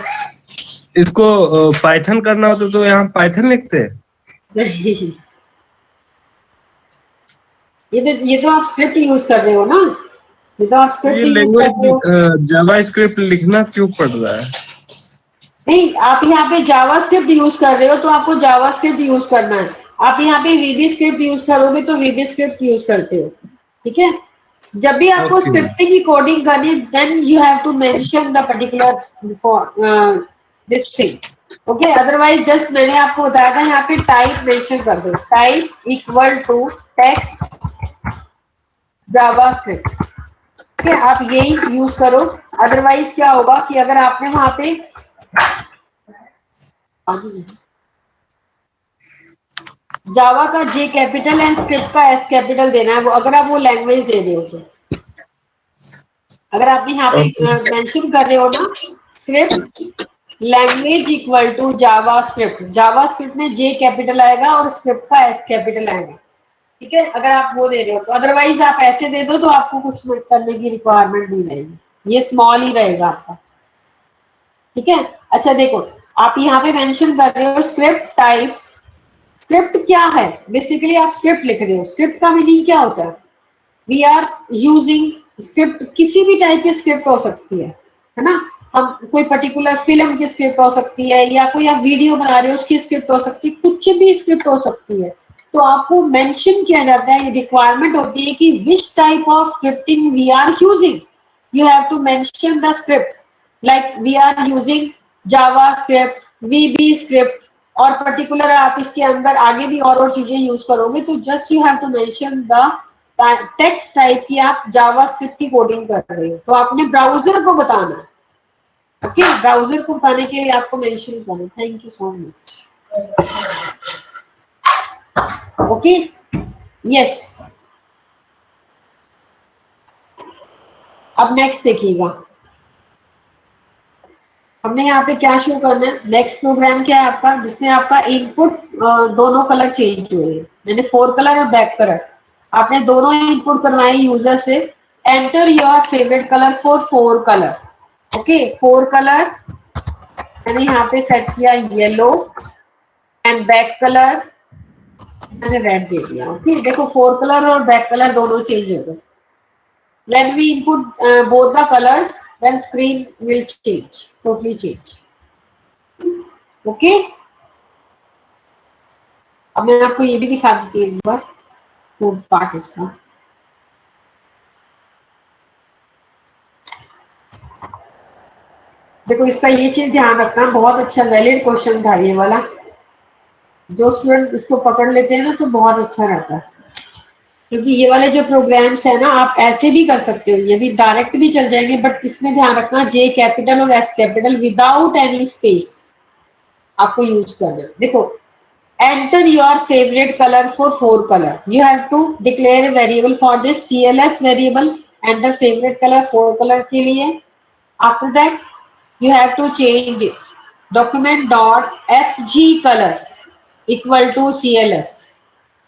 इसको पाइथन करना होता तो यहाँ पाइथन लिखते हैं। ये तो आप स्क्रिप्ट यूज कर रहे हो ना। ये तो आप तो स्क्रिप्ट ये यूज कर रहे हो। लैंग्वेज जावा स्क्रिप्ट लिखना क्यों पड़ रहा है? नहीं, आप यहाँ पे जावा स्क्रिप्ट यूज कर रहे हो तो आपको जावा स्क्रिप्ट यूज करना है। आप यहाँ पे वीबी स्क्रिप्ट यूज करोगे तो वीबी स्क्रिप्ट यूज करते हो, ठीक है। जब भी आपको ओके। स्क्रिप्टिंग की कोडिंग करनी, then you have to mention the particular for this thing, okay. Otherwise just मैंने आपको बताया था यहाँ पे टाइप मेंशन कर दो, type equal to text JavaScript, ठीक है। आप यही यूज करो। अदरवाइज क्या होगा कि अगर आपने वहां पे जावा का जे कैपिटल एंड स्क्रिप्ट का एस कैपिटल देना है, वो अगर आप वो लैंग्वेज दे रहे हो तो, अगर आप यहाँ पे ओके। मेंशन कर रहे हो ना script language equal to JavaScript, JavaScript में जे कैपिटल आएगा और स्क्रिप्ट का एस कैपिटल आएगा, ठीक है। अगर आप वो दे रहे हो तो, अदरवाइज आप ऐसे दे दो तो आपको कुछ करने की रिक्वायरमेंट नहीं रहेगी, ये स्मॉल ही रहेगा आपका, ठीक है। अच्छा देखो, आप यहाँ पे मेंशन कर रहे हो स्क्रिप्ट टाइप। स्क्रिप्ट क्या है? बेसिकली आप स्क्रिप्ट लिख रहे हो। स्क्रिप्ट का मीनिंग क्या होता है? वी आर यूजिंग स्क्रिप्ट, किसी भी टाइप की स्क्रिप्ट हो सकती है ना। हम कोई पर्टिकुलर फिल्म की स्क्रिप्ट हो सकती है, या कोई आप वीडियो बना रहे हो उसकी स्क्रिप्ट हो सकती है, कुछ भी स्क्रिप्ट हो सकती है। तो आपको मेंशन किया जाता है, ये रिक्वायरमेंट होती है कि which type of scripting we are using, you have to mention the script, like we are using java script, vb script, और पर्टिकुलर आप इसके अंदर आगे भी और चीजें यूज करोगे तो just you have to mention the text type की आप जावा स्क्रिप्ट की कोडिंग कर रहे हो, तो आपने ब्राउजर को बताना है, ओके। ब्राउजर को बताने के लिए आपको मेंशन करना। Thank you so much. Okay, yes. अब नेक्स्ट देखिएगा, हमने यहाँ पे क्या शो करना है। नेक्स्ट प्रोग्राम क्या है आपका, जिसमें आपका इनपुट दोनों कलर चेंज हुए हैं। मैंने 4 कलर और बैक कलर, आपने दोनों इनपुट करवाए यूजर से। Enter your favourite colour for 4 colour, okay. 4 colour मैंने यहाँ पे सेट किया येलो, एंड बैक कलर मैंने रेड दे दिया, ओके। देखो 4 कलर और बैक कलर दोनों चेंज हो गए। When we input both the colors, then screen will change, totally change. Okay? अब मैं आपको ये भी दिखा देती हूँ एक बार, कोड पार्ट इसका। देखो इसका ये चीज ध्यान रखना, बहुत अच्छा वैलिड क्वेश्चन था ये वाला। जो स्टूडेंट इसको पकड़ लेते हैं ना तो बहुत अच्छा रहता है, क्योंकि ये वाले जो प्रोग्राम्स है ना आप ऐसे भी कर सकते हो, ये भी डायरेक्ट भी चल जाएंगे, बट इसमें ध्यान रखना जे कैपिटल और S capital without any space आपको यूज करना है। देखो, enter your favorite color for 4 color, you have to declare a variable for this cls variable, enter favorite color 4 color के लिए। after that you have to change it, document dot fg color equal to cls,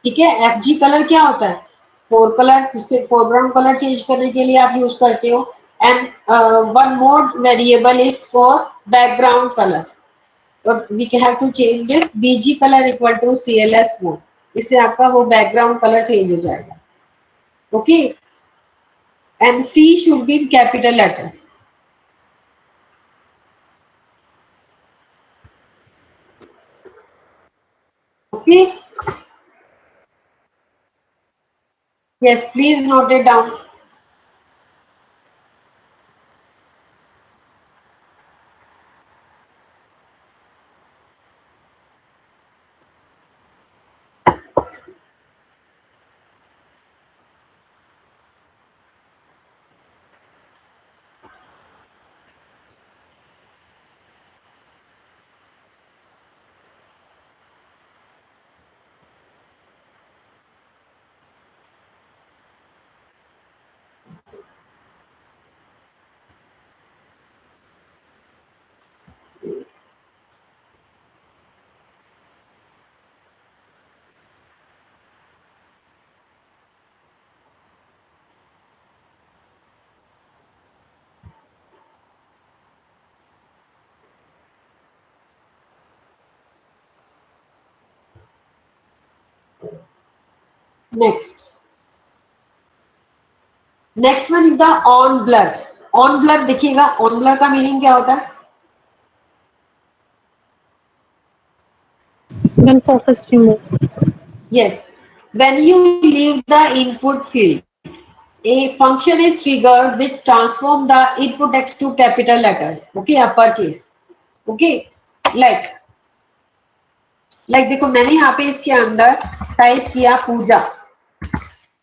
ठीक है। fg color क्या होता है? 4 colour, इसके foreground colour change करने के लिए आप यूज करते हो। And one more variable is for background colour, but we have to change this bg color equal to cls mode, इससे आपका वो बैकग्राउंड कलर चेंज हो जाएगा, okay. And c should be in capital letter, okay. Yes, please note it down. Next next one is the on blur. On blur देखिएगा, on blur का meaning क्या होता है? When focus remove. Yes, when you leave the input field, a function is triggered which transform the input text to capital letters, okay, uppercase, okay, like देखो मैंने यहाँ पे इसके अंदर टाइप किया पूजा,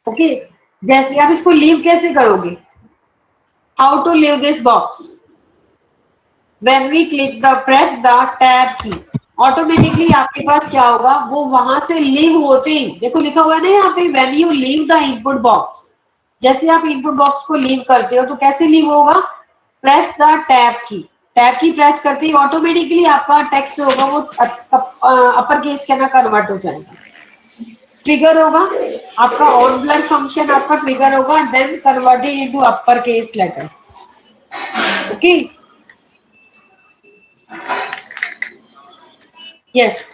ओके, जैसे आप इसको लीव कैसे करोगे? How to leave this box? When we click the press the tab key, automatically आपके पास क्या होगा, वो वहां से लीव होते ही, देखो लिखा हुआ है ना यहाँ पे, when you leave the input box, जैसे आप इनपुट बॉक्स को लीव करते हो तो कैसे लीव होगा? प्रेस द टैब की, टैब की प्रेस करते ही ऑटोमेटिकली आपका टेक्स्ट होगा वो अपर केस के अंदर कन्वर्ट हो जाएगा। ट्रिगर होगा आपका ऑन ब्लर फंक्शन, आपका ट्रिगर होगा, then converted into upper case letters, okay. Yes,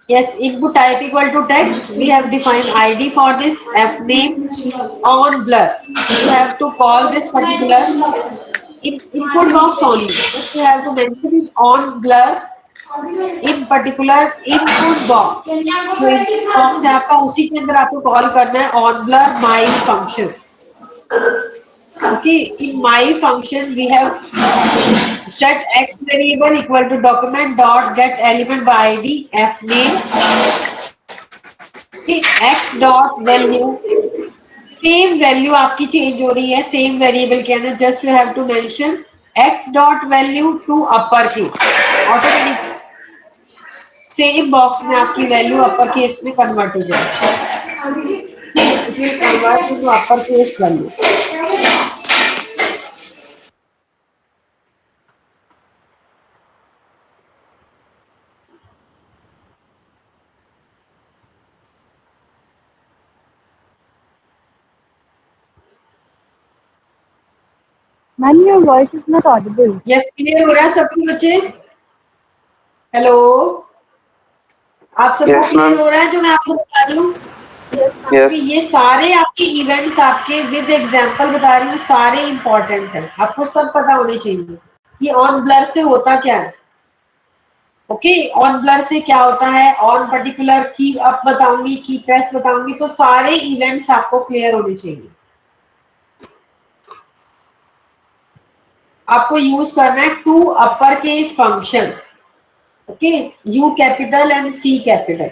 yes, input type equal to text, we have defined id for this, f name on blur, you have to call this particular input box only, you have to mention it on blur in particular input box, तो input box है आपका, उसी के अंदर आपको call करना है on blur my function, okay। in my function we have set x variable equal to document dot get element by id f name, x dot value, same value आपकी change हो रही है सेम वेरिएबल के अंदर, just you have to mention x dot value to upper case, automatic same box में आपकी value upper case में convert हो जाएगी, convert to upper case value. Ma'am, your voice is not audible. Yes, clear हो रहा है सबके बच्चे? हेलो, आप सबको क्लियर हो रहा है जो मैं आपको बता रही हूँ? ये सारे आपके इवेंट्स आपके विद एग्जांपल बता रही हूँ, सारे इंपॉर्टेंट हैं, आपको सब पता होने चाहिए कि ऑन ब्लर से होता क्या है, ओके। ऑन ब्लर से क्या होता है, ऑन पर्टिकुलर की अप बताऊंगी, की प्रेस बताऊंगी, तो सारे इवेंट्स आपको क्लियर होने चाहिए। आपको यूज करना है to upper case function, okay, U capital and C capital.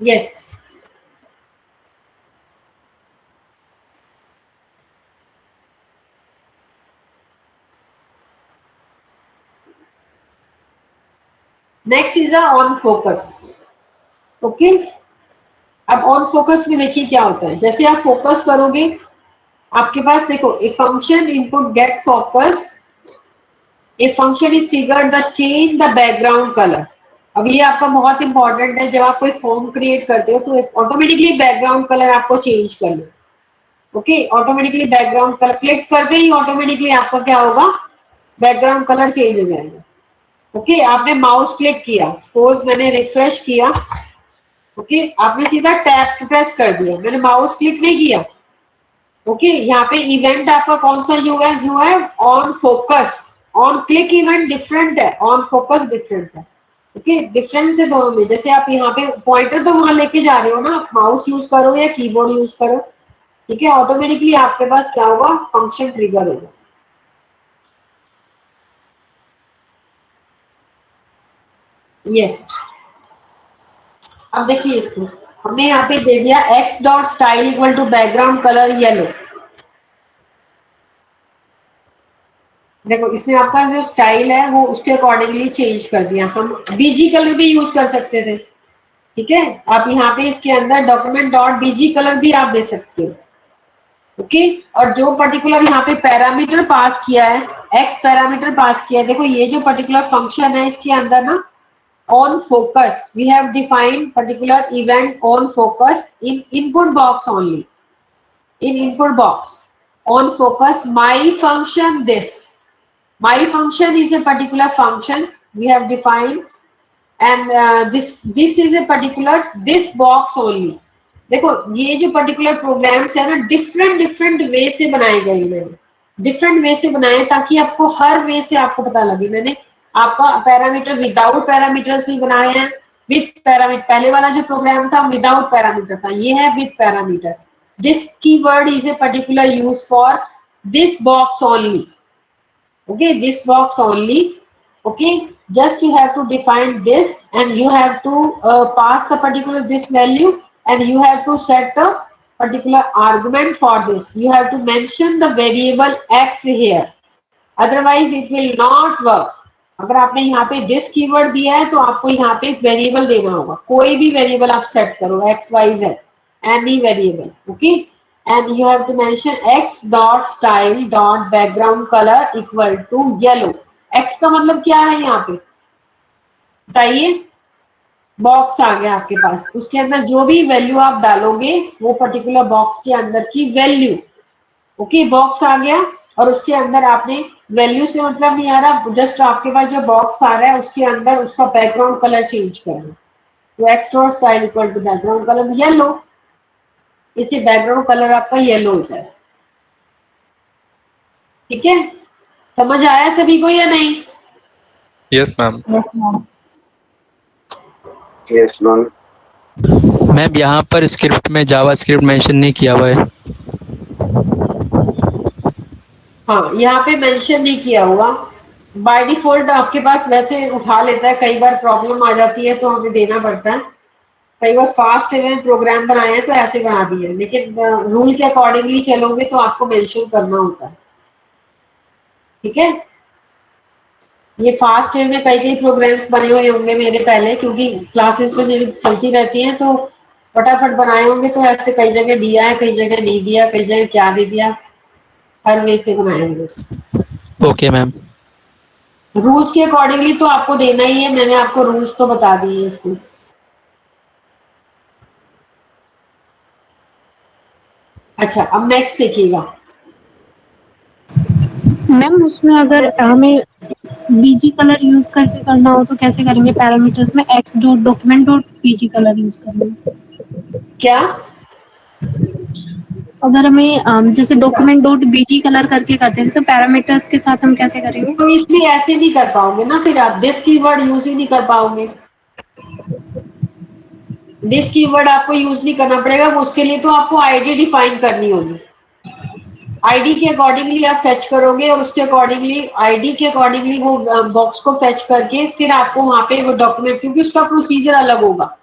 Yes, next is on focus, okay. अब ऑन फोकस में देखिए क्या होता है, जैसे आप फोकस करोगे आपके पास देखो a function input get focus, a function is triggered the change the background colour. अब ये आपका बहुत इंपॉर्टेंट है, जब आप कोई फॉर्म क्रिएट करते हो तो ऑटोमेटिकली बैकग्राउंड कलर आपको चेंज कर लो, okay. Automatically background colour click करते ही ऑटोमेटिकली आपका क्या होगा, बैकग्राउंड कलर चेंज हो जाएगा, ओके। आपने माउस क्लिक किया, सपोज मैंने रिफ्रेश किया, ओके, आपने सीधा टैब प्रेस कर दिया, मैंने माउस क्लिक नहीं किया, ओके। यहाँ पे इवेंट आपका कौन सा यू है on focus, on click event different है, ऑन फोकस डिफरेंट है, ओके। डिफरेंस है दोनों में, जैसे आप यहाँ पे पॉइंटर तो वहां लेके जा रहे हो ना, आप माउस यूज करो या कीबोर्ड यूज करो, ठीक है, ऑटोमेटिकली आपके पास क्या होगा, फंक्शन ट्रिगर होगा। यस, अब देखिए इसको हमने यहाँ पे दे दिया x dot style equal to background colour yellow, देखो इसमें आपका जो स्टाइल है वो उसके अकॉर्डिंगली चेंज कर दिया। हम बीजी कलर भी यूज कर सकते थे, ठीक है। आप यहाँ पे इसके अंदर डॉक्यूमेंट डॉट बीजी कलर भी आप दे सकते हो, ओके। और जो पर्टिकुलर यहाँ पे पैरामीटर पास किया है, एक्स पैरामीटर पास किया है, देखो ये जो पर्टिकुलर फंक्शन है इसके अंदर ना on focus we have defined particular event on focus in input box only, in input box on focus my function this, my function is a particular function we have defined and this is a particular this box only। देखो ये जो particular programmes है ना different way से बनाए गए, मैंने different way से बनाए ताकि आपको हर वे से आपको पता लगे। मैंने आपका पैरामीटर विदाउट पैरामीटर्स भी बनाए हैं, विद पैरामीटर। पहले वाला जो प्रोग्राम था विदाउट पैरामीटर था, ये है with parameter. This keyword is a particular use for this box only, okay, this box only, okay। Just you have to define this and you have to pass the particular this value and you have to set the particular argument for this, you have to mention the variable x here, otherwise it will not work। अगर आपने यहाँ पे this keyword दिया है तो आपको यहाँ पे एक वेरिएबल देना होगा, कोई भी वेरिएबल आप सेट करो, x y z any variable, okay। and you have to mention x dot style dot background color equal to yellow। x का मतलब क्या है यहाँ पे बताइए, बॉक्स आ गया आपके पास, उसके अंदर जो भी वैल्यू आप डालोगे वो पर्टिकुलर बॉक्स के अंदर की वैल्यू, ओके। बॉक्स आ गया और उसके अंदर आपने वैल्यू से मतलब नहीं आ रहा, जस्ट आपके पास जो बॉक्स आ रहा है उसके अंदर उसका बैकग्राउंड कलर चेंज करना, तो x dot style equal to background colour yellow, इसे बैकग्राउंड कलर आपका येलो होता है, ठीक है। समझ आया सभी को या नहीं? Yes, ma'am. Yes ma'am. Ma'am यहाँ पर स्क्रिप्ट में जावास्क्रिप्ट मेंशन नहीं किया हुआ है। हाँ यहाँ पे मेंशन नहीं किया हुआ, बाय डिफॉल्ट आपके पास वैसे उठा लेता है, कई बार प्रॉब्लम आ जाती है तो हमें देना पड़ता है। कई बार फास्ट इवेंट प्रोग्राम बनाए हैं तो ऐसे बना दिए, लेकिन रूल के अकॉर्डिंगली चलोगे तो आपको मेंशन करना होता है, ठीक है। ये फास्ट वे में कई प्रोग्राम्स बने हुए होंगे मेरे पहले, क्योंकि क्लासेस तो मेरी चलती रहती हैं तो फटाफट बनाए होंगे, तो ऐसे कई जगह दिया है कई जगह नहीं दिया, कई जगह क्या दे दिया, हर वे से बनाए होंगे। Okay ma'am. रूल्स के अकॉर्डिंगली तो आपको देना ही है, मैंने आपको रूल्स तो बता दिए इसको। अच्छा अब नेक्स्ट देखिएगा मैम, उसमें अगर हमें बीजी कलर यूज करके करना हो तो कैसे करेंगे? पैरामीटर्स में x dot document dot BG colour use करना, क्या? अगर हमें जैसे डॉक्यूमेंट डॉट बीजी कलर करके करते थे तो पैरामीटर्स के साथ हम कैसे करेंगे? तो इसमें ऐसे नहीं कर पाओगे ना, फिर आप दिस कीवर्ड यूज ही नहीं कर पाओगे। दिस कीवर्ड आपको यूज नहीं करना पड़ेगा, उसके लिए तो आपको आईडी डिफाइन करनी होगी। आईडी के अकॉर्डिंगली आप फेच करोगे और उसके अकॉर्डिंगली आईडी के अकॉर्डिंगली वो बॉक्स को फेच करके फिर आपको वहां पे वो डॉक्यूमेंट, क्योंकि उसका प्रोसीजर अलग होगा,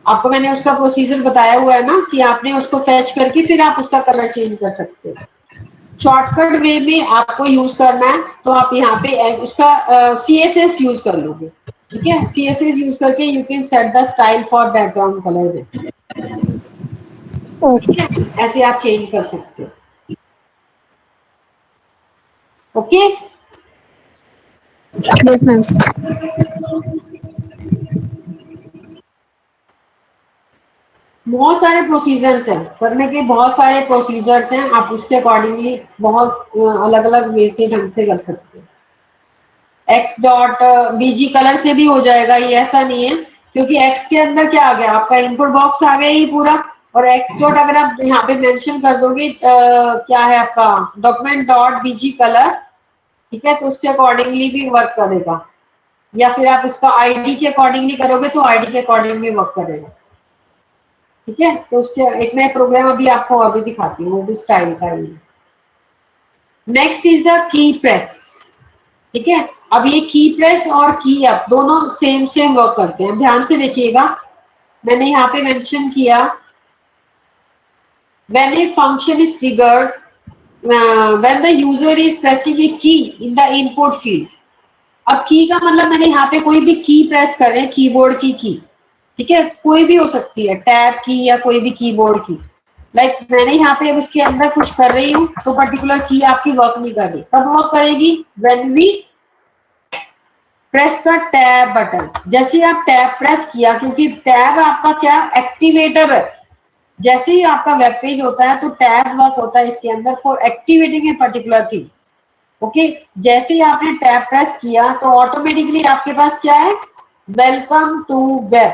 आपको मैंने उसका प्रोसीजर बताया हुआ है ना कि आपने उसको फेच करके फिर आप उसका कलर चेंज कर सकते हो। शॉर्टकट वे में आपको यूज करना है तो आप यहाँ पे उसका CSS यूज कर लोगे, ठीक है। CSS यूज करके you can set the style for background colour, ठीक है, ऐसे आप चेंज कर सकते हो, ओके। Yes ma'am. बहुत सारे प्रोसीजर्स हैं करने के, बहुत सारे प्रोसीजर्स हैं, आप उसके अकॉर्डिंगली बहुत अलग अलग वे से ढंग से कर सकते हैं। एक्स डॉट बीजी कलर से भी हो जाएगा, ये ऐसा नहीं है, क्योंकि एक्स के अंदर क्या आ गया आपका इनपुट बॉक्स आ गया ये पूरा, और एक्स डॉट अगर आप यहाँ पे मेंशन कर दोगे क्या है आपका डॉक्यूमेंट डॉट बीजी कलर, ठीक है, तो उसके अकॉर्डिंगली भी वर्क करेगा, या फिर आप इसका आईडी के अकॉर्डिंगली करोगे तो आईडी के अकॉर्डिंगली वर्क करेगा, ठीक है। तो उसके एक मैं प्रोग्राम अभी आपको और भी दिखाती हूँ, वो भी स्टाइल का ही। Next is the key press, ठीक है। अब ये की प्रेस और की अप दोनों सेम वर्क करते हैं, ध्यान से देखिएगा। मैंने यहाँ पे मेंशन किया when A function is triggered when the user is pressing a key in the input field। अब की का मतलब मैंने यहाँ पे कोई भी की प्रेस कर रहे हैं, कीबोर्ड की की, ठीक है, कोई भी हो सकती है, टैब की या कोई भी कीबोर्ड की। लाइक मैंने यहाँ पे अब इसके अंदर कुछ कर रही हूँ तो पर्टिकुलर की आपकी वर्क नहीं कर रही, कब वर्क करेगी? When we press the tab button. जैसे आप टैब प्रेस किया, क्योंकि टैब आपका क्या एक्टिवेटर है, जैसे ही आपका वेब पेज होता है तो टैब वर्क होता है इसके अंदर for activating A particular thing. Okay, जैसे ही आपने टैब प्रेस किया तो ऑटोमेटिकली आपके पास क्या है? Welcome to web.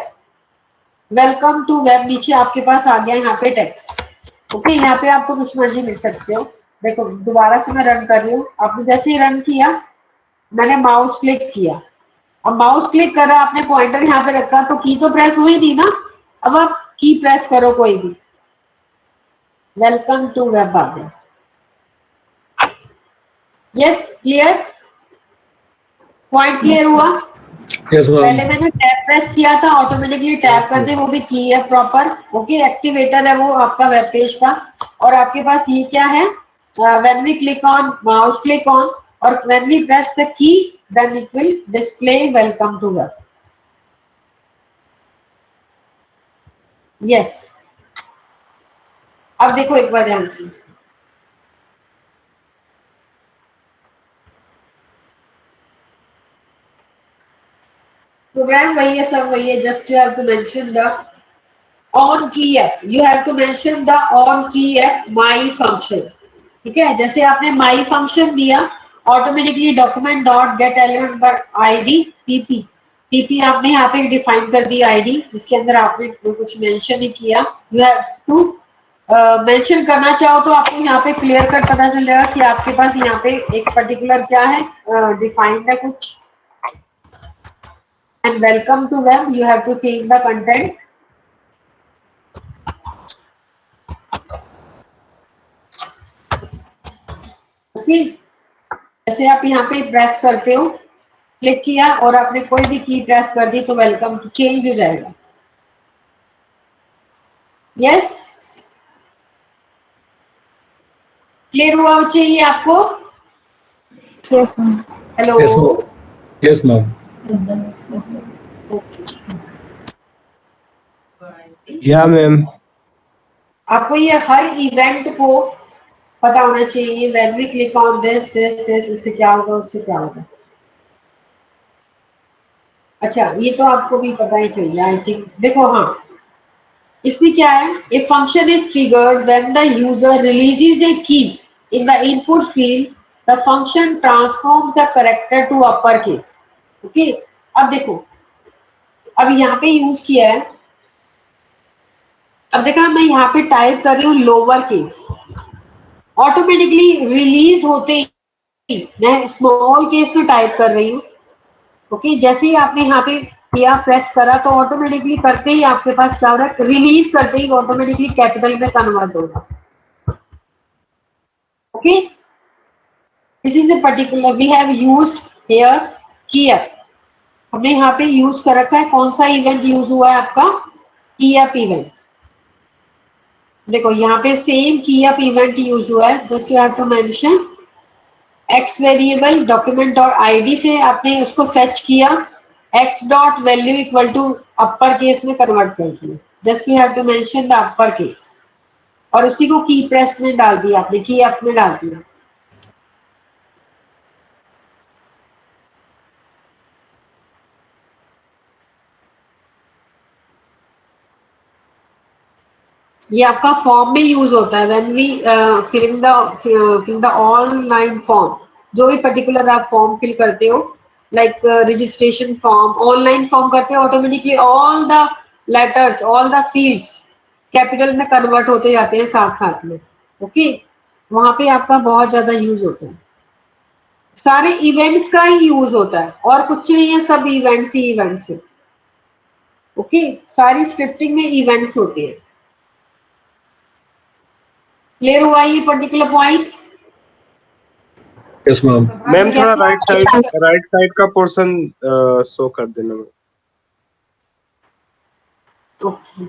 Welcome to web नीचे आपके पास आ गया यहाँ पे टेक्स्ट। ओके, यहाँ पे आपको कुछ मर्जी लिख सकते हो। देखो दोबारा से मैं रन कर रही हूँ, आपने जैसे ही रन किया मैंने माउस क्लिक किया, अब माउस क्लिक करा, आपने पॉइंटर यहाँ पे रखा तो की तो प्रेस हुई थी ना। अब आप की प्रेस करो कोई भी, वेलकम टू वेब आ गया। Yes, clear? पॉइंट क्लियर हुआ? Yes, पहले ma'am. मैंने टैब प्रेस किया था, ऑटोमेटिकली टैब कर दे, वो भी की है प्रॉपर। ओके, एक्टिवेटर है वो आपका वेब पेज का। और आपके पास ये क्या है? When we click on mouse click on और when we press the key then it will display welcome to web. Yes, अब देखो एक बार ध्यान से, प्रोग्राम वही है, सब वही है, just you have to mention the on key up, you have to mention the on key up my function. ठीक है, जैसे आपने माई फंक्शन दिया, automatically document dot get element पर आईडी पीपी, पीपी आपने यहाँ पे डिफाइन कर दी आईडी, इसके अंदर आपने कुछ मेंशन ही किया। यू हैव टू मेंशन करना चाहो तो आपको यहाँ पे क्लियर कट पता चल जाएगा कि आपके पास यहाँ पे एक पर्टिकुलर क्या है, डिफाइंड है कुछ। And welcome to web, you have to change the content. Okay, जैसे आप यहाँ पे प्रेस करते हो, क्लिक किया और आपने कोई भी की प्रेस कर दी तो वेलकम टू चेंज हो जाएगा। यस, क्लियर हुआ बच्चे ये आपको? Yes ma'am. Hello, Yes, ma'am. Yes, ma'am. या मैम। आपको ये हर इवेंट को पता होना चाहिए। When we click on this this this, इससे क्या होगा उससे क्या होगा। अच्छा, ये तो आपको भी पता ही चाहिए आई थिंक। देखो हाँ, इसमें क्या है, a function is triggered when the user releases a key in the input field, the function transforms the character to upper case. Okay, अब देखो, अब यहाँ पे यूज किया है, अब देखा मैं यहाँ पे टाइप कर रही हूँ लोअर केस, ऑटोमेटिकली रिलीज होते ही मैं स्मॉल केस में टाइप कर रही हूँ। ओके, जैसे ही आपने यहाँ पे किया प्रेस करा तो ऑटोमेटिकली करते ही आपके पास क्या हो रहा है, रिलीज करते ही ऑटोमेटिकली कैपिटल में कन्वर्ट होगा। Okay, this is a particular we have used here keyup, हमने यहाँ पे यूज कर रखा है। कौन सा इवेंट यूज हुआ है आपका? Keyup event. देखो यहाँ पे सेम कीअप इवेंट यूज हुआ है, just you have to mention X variable document और आईडी से आपने उसको फेच किया, X dot value equal to upper case में कन्वर्ट कर दिया, just you have to mention the upper case, और उसी को की प्रेस में डाल दिया आपने, की अप में डाल दिया। ये आपका फॉर्म में यूज होता है, when we fill the online form, जो भी पर्टिकुलर आप फॉर्म फिल करते हो, like registration form, online form करते हो, automatically all the letters, all the fields capital में कन्वर्ट होते जाते हैं साथ साथ में। ओके, वहां पे आपका बहुत ज्यादा यूज होता है, सारे इवेंट्स का ही यूज होता है और कुछ नहीं है, सब इवेंट्स ही इवेंट्स है। ओके, सारी स्क्रिप्टिंग में इवेंट्स होते हैं। क्लियर हुआ ये particular point? Yes, ma'am. Ma'am थोड़ा राइट साइड का पोर्शन शो कर देना मैम। ओके,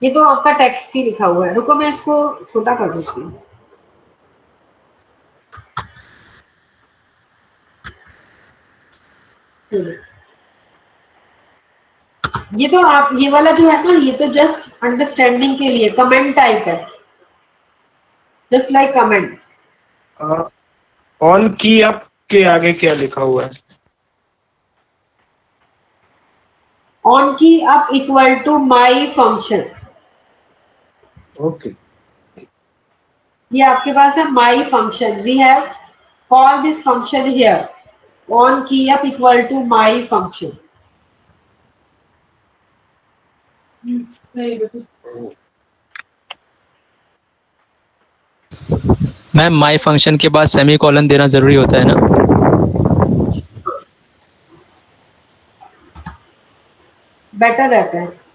ये तो आपका टेक्स्ट ही लिखा हुआ है, रुको मैं इसको छोटा कर देती हूँ। ये तो आप ये वाला जो है ना, ये तो जस्ट अंडरस्टैंडिंग के लिए कमेंट टाइप है, just like comment. On key up के आगे क्या लिखा हुआ है? On key up equal to my function. Okay, ये आपके पास है my function, we have call this function here, on key up equal to my function. Ma'am my function के बाद सेमी कॉलन देना जरूरी होता है ना? बेटर रहता है।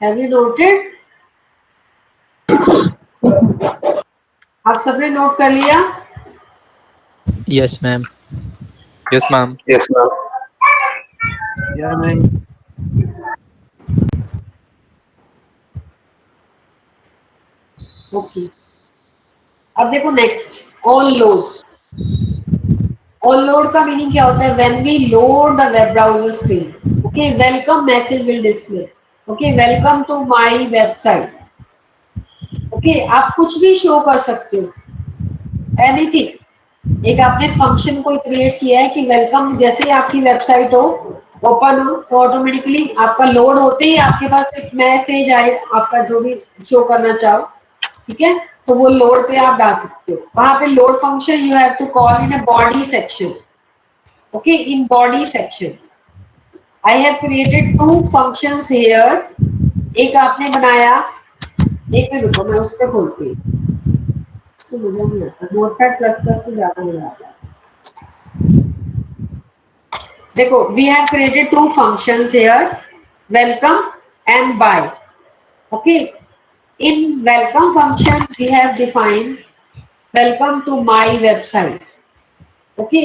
Have you noted? आप सबने नोट कर लिया? Yes ma'am. Yes, ma'am. Yes ma'am. या नहीं? ओके, अब देखो next on load. On load का मीनिंग क्या होता है? When we load the web browser screen, okay, welcome message will display, okay, welcome to my website, okay, आप कुछ भी शो कर सकते हो, एनीथिंग। एक आपने फंक्शन कोई क्रिएट किया है कि वेलकम, जैसे ही आपकी वेबसाइट हो ओपन हो तो ऑटोमेटिकली आपका लोड होते ही आपके पास एक मैसेज आए, आपका जो भी शो करना चाहो, ठीक है, तो वो लोड पे आप डाल सकते हो। वहां पे load function you have to call in a body section, okay, in body section I have created 2 functions here. एक आपने बनाया, एक मिनट रुको मैं उस पर खोलती हूँ, इसको मुझे नहीं आता, नोटपैड प्लस प्लस में ज्यादा मजा आता है। देखो, we have created 2 functions here, welcome and bye, okay. In welcome function, we have defined welcome to my website. Okay,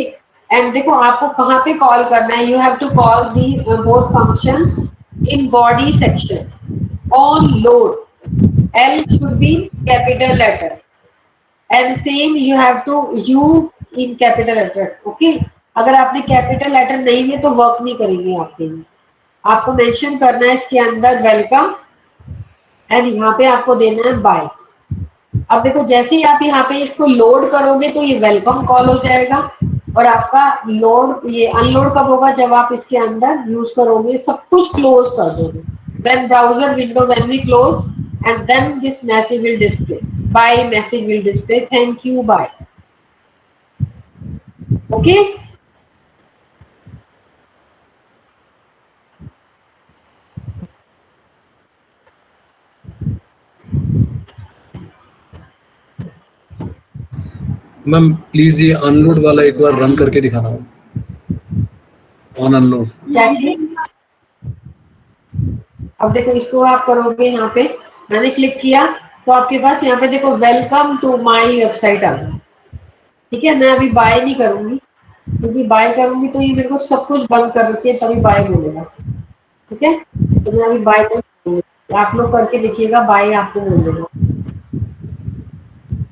and देखो आपको कहाँ पे कॉल करना है? You have to call the both functions in body section. On load, L should be capital letter, and same you have to U in capital letter. Okay, अगर आपने capital letter नहीं है तो वर्क नहीं करेंगे आपके लिए। आपको मेंशन करना है इसके अंदर वेलकम, एंड यहाँ पे आपको देना है बाय। अब देखो, जैसे ही आप यहाँ पे इसको लोड करोगे तो ये वेलकम कॉल हो जाएगा, और आपका लोड, ये अनलोड कब होगा? जब आप इसके अंदर यूज करोगे, सब कुछ क्लोज कर दोगे। When browser window when we close, and then this message will display, bye message will display, thank you, bye. Okay, ma'am please ये अनलोड वाला एक बार रन करके दिखाना, ऑन अनलोड। क्या चीज? अब देखो, इसको आप करोगे, यहाँ पे मैंने क्लिक किया तो आपके पास यहाँ पे देखो वेलकम टू माय वेबसाइट आ गया, ठीक है। मैं अभी बाय नहीं करूंगी, क्योंकि बाय करूंगी तो ये मेरे को सब कुछ बंद करके तभी बाय बोलेगा, ठीक है। तो मैं अभी बाय नहीं करूंगी, आप लोग करके देखिएगा, बाय आपको बोलेगा।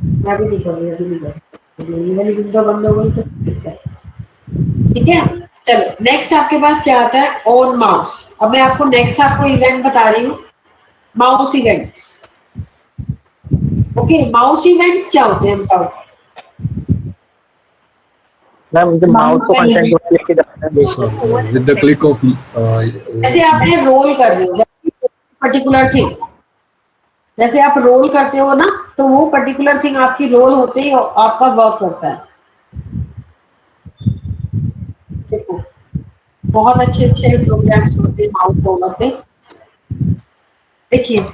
मैं अभी नहीं करूंगी, अभी नहीं करूंगी, ये वाली विंडो बंद हो गई तो ठीक है। चलो नेक्स्ट आपके पास क्या आता है? On mouse. अब मैं आपको नेक्स्ट आपको इवेंट बता रही हूँ, mouse events. Okay, mouse events क्या होते हैं बताओ? मैम जब माउस को कंटेंट को क्लिक करते हैं विद द क्लिक ऑफ, जैसे आपने रोल कर रहे हो पर्टिकुलर थिंग, जैसे आप रोल करते हो ना, तो वो पर्टिकुलर थिंग आपकी रोल होते ही आपका वर्क करता है। बहुत अच्छे अच्छे प्रोग्राम्स होते हैं माउस ओवर पे। देखिए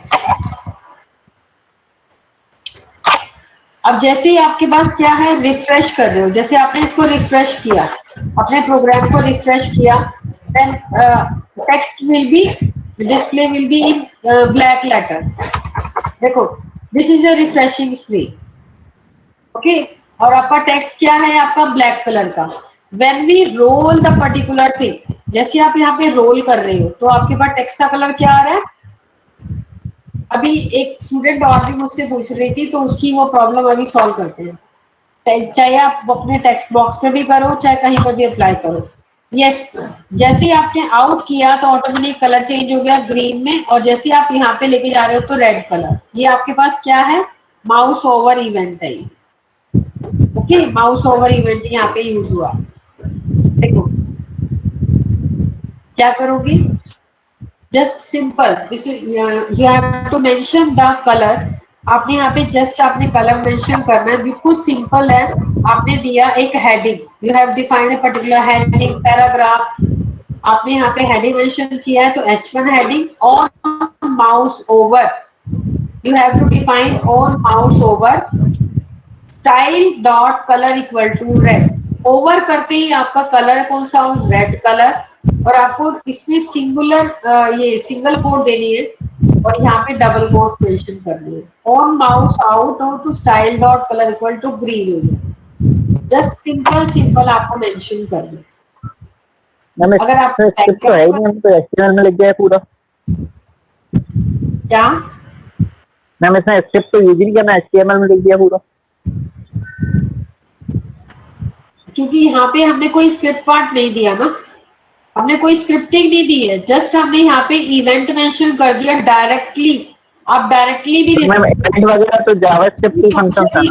अब जैसे ही आपके पास क्या है, रिफ्रेश कर रहे हो, जैसे आपने इसको रिफ्रेश किया, अपने प्रोग्राम को रिफ्रेश किया, then text will be display will be in black letters. देखो this is a refreshing screen, okay, और आपका टेक्स्ट क्या है, आपका ब्लैक कलर का। When we roll the particular thing, जैसे आप यहाँ पे रोल कर रहे हो तो आपके पास टेक्स्ट का कलर क्या आ रहा है। अभी एक स्टूडेंट और भी मुझसे पूछ रही थी, तो उसकी वो प्रॉब्लम अभी सॉल्व करते हैं। चाहे आप अपने टेक्स्ट बॉक्स पे भी करो, चाहे कहीं पर भी अप्लाई करो। यस, जैसे ही आपने आउट किया तो ऑटोमेटिक कलर चेंज हो गया ग्रीन में, और जैसे आप यहाँ पे लेके जा रहे हो तो रेड कलर। ये आपके पास क्या है, माउस ओवर इवेंट है। ओके, माउस ओवर इवेंट यहाँ पे यूज हुआ। देखो क्या करोगे, just simple, this is you have to mention the colour. आपने यहाँ पे जस्ट आपने कलर मेंशन करना है, बिल्कुल सिंपल है। आपने दिया एक heading, you have defined a particular heading, paragraph. आपने यहाँ पे हेडिंग मेंशन किया है तो H1 heading, on mouse over you have to define on mouse over style dot colour equal to red. Over करते ही आपका कलर कौन सा, रेड कलर, और आपको इसमें सिंगुलर ये सिंगल कोट देनी है, और यहाँ पे डबल कोट मेंशन करनी है। ऑन माउस आउट हो तो style dot colour equal to green हो जाए। जस्ट सिंपल सिंपल आपको मेंशन करना है। अगर आप स्क्रिप्ट तो है ही नहीं, हम तो HTML में लिख दिया है पूरा। क्या मैम इसमें स्क्रिप्ट तो यूज ही नहीं करना, HTML में लिख दिया पूरा। क्योंकि यहाँ पे हमने कोई स्क्रिप्ट पार्ट नहीं दिया ना, हमने कोई स्क्रिप्टिंग नहीं दी है, जस्ट हमने यहाँ पे इवेंट मेंशन कर दिया डायरेक्टली। आप डायरेक्टली भी दे मैम सकते इवेंट वगैरह तो जावास्क्रिप्ट की फंक्शन था ना।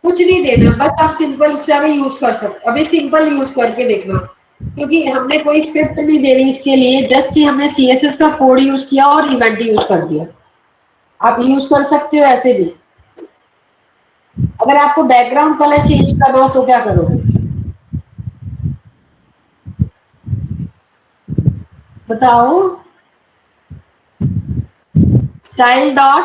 कुछ नहीं देना, बस आप सिंपल उससे अभी यूज कर सकते। अभी सिंपल यूज करके देखना, क्योंकि हमने कोई स्क्रिप्ट नहीं दे रही इसके लिए, जस्ट ही हमने CSS का कोड यूज किया और इवेंट यूज कर दिया। आप यूज कर सकते हो ऐसे भी। अगर आपको बैकग्राउंड कलर चेंज करना हो तो क्या करोगे, बताओ। Style dot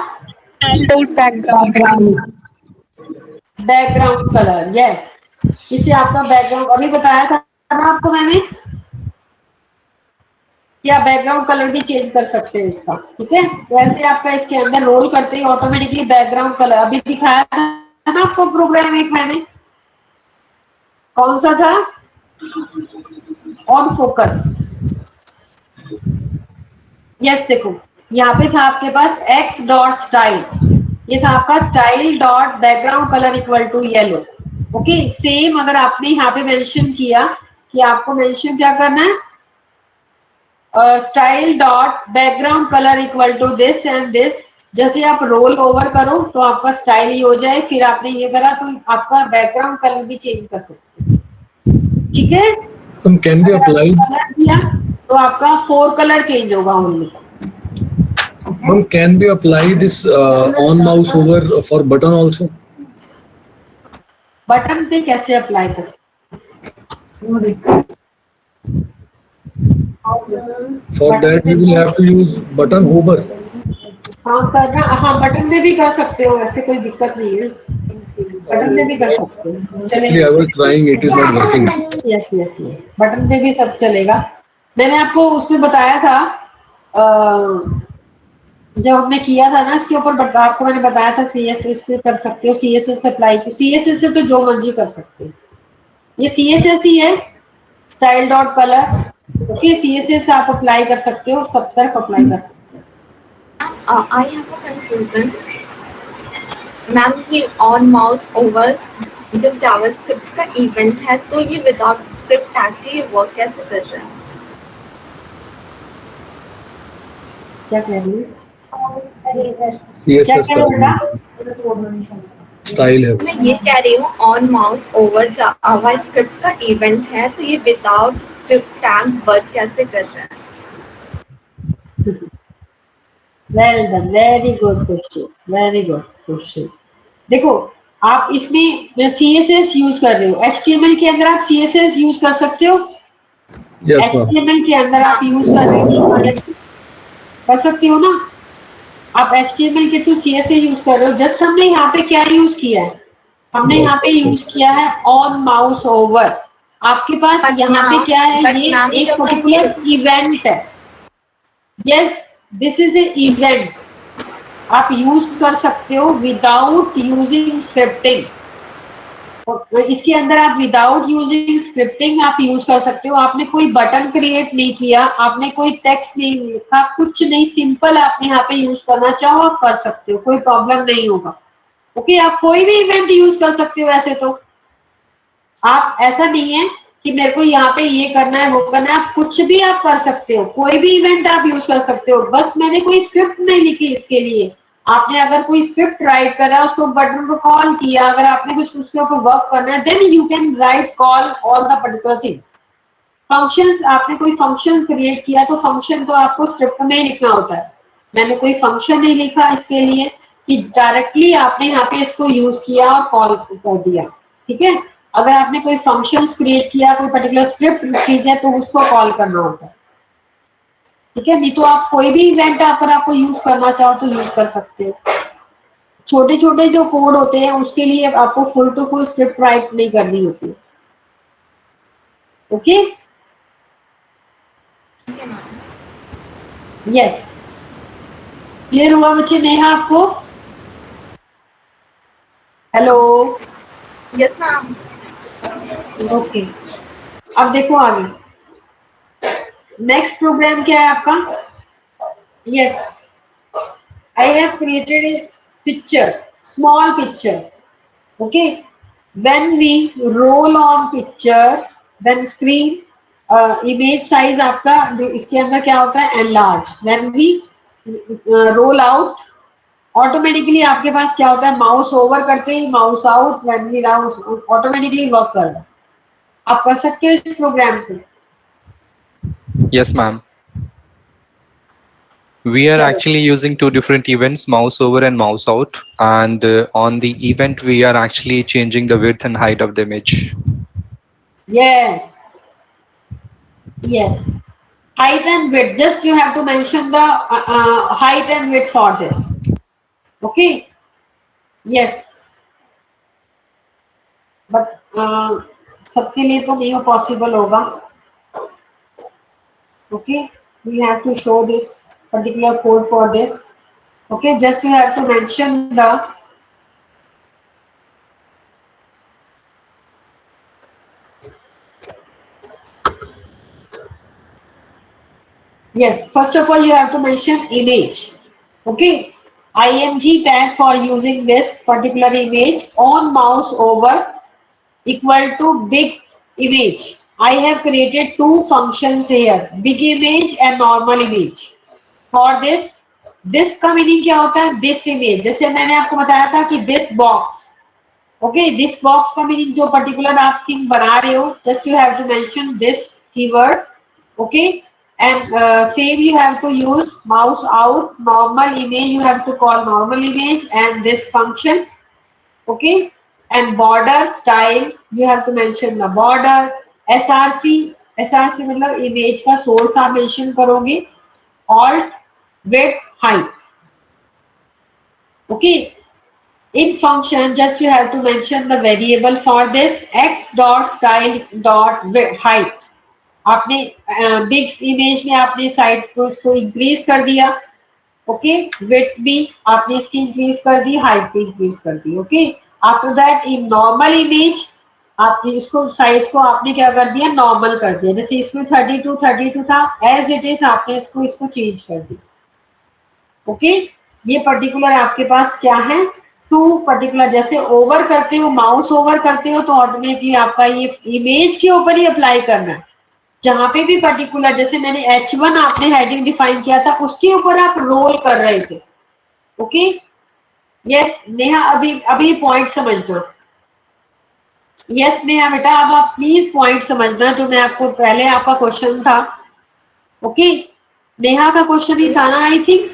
background colour, yes, इसे आपका बैकग्राउंड अभी बताया था ना आपको मैंने, कि आप बैकग्राउंड कलर भी चेंज कर सकते हैं इसका। ठीक है, वैसे आपका इसके अंदर रोल करते ही ऑटोमेटिकली बैकग्राउंड कलर, अभी दिखाया था ना आपको प्रोग्राम एक मैंने, कौन सा था, ऑन फोकस। यस, देखो यहाँ पे था आपके पास x डॉट स्टाइल, ये था आपका style dot background colour equal to yellow. Okay, same अगर आपने यहाँ पे मेंशन किया कि आपको मेंशन क्या करना है, style dot background colour equal to this and this. जैसे आप रोल ओवर करो तो आपका स्टाइल ही हो जाए, फिर आपने ये करा तो आपका बैकग्राउंड कलर भी चेंज कर सकते हैं। ठीक है, कैन बी अप्लाइड, कलर दिया तो आपका 4 कलर चेंज होगा only. Ma'am can be apply this on mouse over for button also. Button पे कैसे अप्लाई कर, For that we will have to use button hover. हाँ करना, हाँ बटन में भी कर सकते हो, ऐसे कोई दिक्कत नहीं है, बटन में भी कर सकते हो, Actually, I was trying, it is not working. Yes yes yes, button पे भी सब चलेगा। मैंने आपको उसमें बताया था, जब हमने किया था ना इसके ऊपर, आपको मैंने बताया था CSS पे कर सकते हो, CSS अप्लाई की, CSS से तो जो मर्जी कर सकते हो, ये CSS ही है, style dot colour. Okay, CSS आप अप्लाई कर सकते हो, सब तरफ अप्लाई कर सकते हो। I have a confusion. Ma'am ये ऑन माउस ओवर जब जावास्क्रिप्ट का इवेंट है तो ये विदाउट स्क्रिप्ट टैग के ये वर्क कैसे कर रहा है? क्या कह रही है, CSS का स्टाइल है। मैं ये कह रही हूँ ऑन माउस ओवर जावास्क्रिप्ट का इवेंट है तो ये विदाउट स्क्रिप्ट टैग वर्क कैसे कर रहा है? Well done, very good question, very good question. देखो आप इसमें CSS यूज कर रहे हो, HTML के अंदर आप CSS यूज कर सकते हो? Yes, ma'am. HTML के अंदर आप यूज कर रहे हो, कर सकते हो ना? आप HTML के थ्रू CSS यूज कर रहे हो। जस्ट हमने यहाँ पे क्या यूज किया है? हमने यहाँ पे यूज किया है ऑन माउस ओवर। आपके पास यहाँ पे क्या है? ये एक पर्टिकुलर इवेंट है। Yes, this is A event. आप यूज कर सकते हो विदाउट यूजिंग स्क्रिप्टिंग। इसके अंदर आप विदाउट यूजिंग स्क्रिप्टिंग आप यूज कर सकते हो। आपने कोई बटन क्रिएट नहीं किया, आपने कोई टेक्स्ट नहीं लिखा, कुछ नहीं, सिंपल आपने यहाँ पे यूज करना चाहो आप कर सकते हो, कोई प्रॉब्लम नहीं होगा। ओके, आप कोई भी इवेंट यूज कर सकते हो। ऐसे तो आप, ऐसा नहीं है कि मेरे को यहाँ पे ये करना है वो करना है, आप कुछ भी आप कर सकते हो, कोई भी इवेंट आप यूज कर सकते हो। बस मैंने कोई स्क्रिप्ट नहीं लिखी इसके लिए। आपने अगर कोई स्क्रिप्ट राइट करा, उसको बटन को कॉल किया, अगर आपने कुछ उसके ऊपर वर्क करना है, then you can write call all the particular things. Functions, आपने कोई फंक्शन क्रिएट किया तो फंक्शन तो आपको स्क्रिप्ट में ही लिखना होता है। मैंने कोई फंक्शन नहीं लिखा इसके लिए कि डायरेक्टली आपने यहाँ पे इसको यूज किया और कॉल कर दिया। ठीक है, अगर आपने कोई फंक्शंस क्रिएट किया, कोई पर्टिकुलर स्क्रिप्ट चीज है तो उसको कॉल करना होता है। ठीक है, नहीं तो आप कोई भी इवेंट अगर आपको यूज करना चाहो तो यूज कर सकते हो। छोटे छोटे जो कोड होते हैं उसके लिए आपको full to full script write नहीं करनी होती है। ओके, यस, क्लियर हुआ बच्चे? नेहा आपको? Hello, yes ma'am. ओके, अब देखो आगे नेक्स्ट प्रोग्राम क्या है आपका? Yes, I have created a picture, small picture. Okay, when we roll on picture, then screen image size आपका इसके अंदर क्या होता है? Enlarge. When we roll out, automatically आपके पास क्या होता है? माउस ओवर करते ही mouse out, when we mouse automatically work कर रहा है। आप कर सकते हो इस प्रोग्राम को? Yes, ma'am. We are actually using two different events, mouse over and mouse out. And on the event, we are actually changing the width and height of the image. Yes. Yes. Height and width. Just you have to mention the height and width for this. Okay. Yes. But सबके लिए तो नहीं possible होगा. Okay. We have to show this particular code for this. Okay. Just you have to mention the yes, first of all you have to mention image. Okay, img tag for using this particular image on mouse over equal to big image. I have created two functions here, big image and normal image. For this का meaning क्या होता है? this image, जैसे मैंने आपको बताया था कि this box. Okay, this box का मीनिंग जो पर्टिकुलर आप थिंग बना रहे हो, just you have to mention this keyword. Okay, and same you have to use mouse out, normal image you have to call normal image and this function. Okay, and border style you have to mention the border. src मतलब image का source आप mention करोगे, alt, width, height. Okay, in function just you have to mention the variable for this x dot style dot width, height. आपने big image में आपने side को इसको increase कर दिया। ओके, विड्थ भी आपने इसकी इंक्रीज कर दी, हाइट भी इंक्रीज कर दी। Okay, after that in normal image आपने इसको साइज को आपने क्या कर दिया? नॉर्मल कर दिया। जैसे इसमें 32 था, एज इट इज आपने इसको चेंज कर दिया। ओके, ये पर्टिकुलर आपके पास क्या है? टू पर्टिकुलर, जैसे ओवर करते हो, माउस ओवर करते हो तो ऑटोमेटिकली आपका ये इमेज के ऊपर ही अप्लाई करना है। जहां पे भी पर्टिकुलर, जैसे मैंने H1 आपने हेडिंग डिफाइन किया था, उसके ऊपर आप रोल कर रहे थे। ओके, यस नेहा, अभी पॉइंट समझना। यस नेहा बेटा, अब आप प्लीज पॉइंट समझना जो मैं आपको पहले आपका क्वेश्चन था। ओके, नेहा का क्वेश्चन ही था ना, आई थिंक।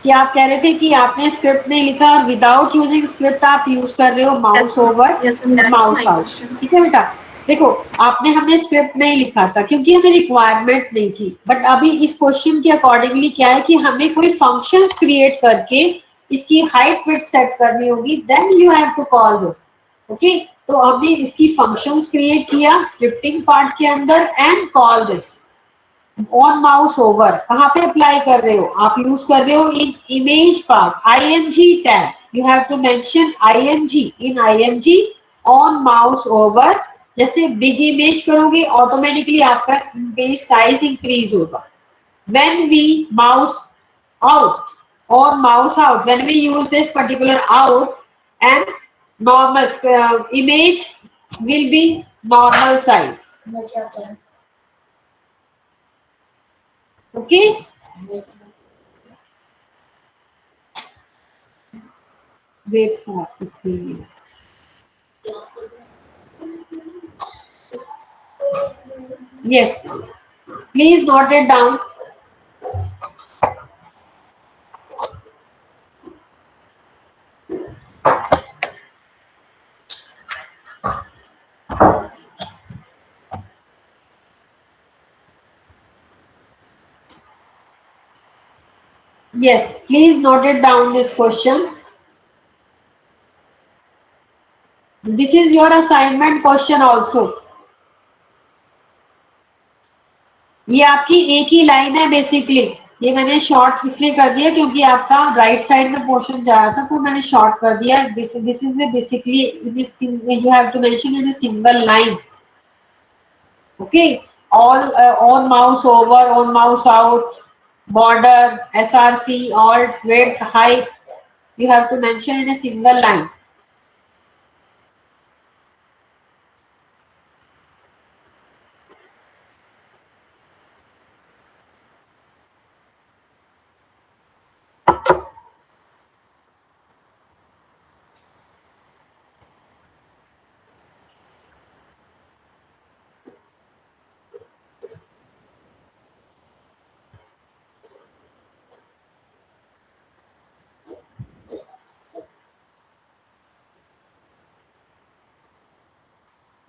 कि आप कह रहे थे कि आपने स्क्रिप्ट नहीं लिखा और विदाउट यूजिंग स्क्रिप्ट आप यूज कर रहे हो माउस ओवर माउस आउट। ठीक है बेटा, देखो आपने हमें स्क्रिप्ट नहीं लिखा था क्योंकि हमें रिक्वायरमेंट नहीं थी, बट अभी इस क्वेश्चन के अकॉर्डिंगली क्या है कि हमें कोई फंक्शंस क्रिएट करके इसकी हाइट विड्थ सेट करनी होगी, then you have to call this. Okay, तो हमने इसकी फंक्शंस क्रिएट किया स्क्रिप्टिंग पार्ट के अंदर and call this on mouse over. कहाँ पे अप्लाई कर रहे हो आप? यूज कर रहे हो in image part IMG tab, you have to mention IMG in IMG on mouse over. जैसे बिग इमेज करोगे ऑटोमेटिकली आपका इमेज साइज इंक्रीज होगा। when we mouse out or mouse out, when we use this particular out and normal image will be normal size. Okay, wait for 15 minutes. Yes, please note it down. Yes, please note it down this question. This is your assignment question also. ये आपकी एक ही line है basically, ये मैंने short इसलिए कर दिया क्योंकि आपका राइट साइड में पोर्शन जा रहा था तो मैंने शॉर्ट कर दिया। This is basically you have to mention in a single line. Okay, all on mouse over, on mouse out, border, SRC, alt, width, height, you have to mention in a single line.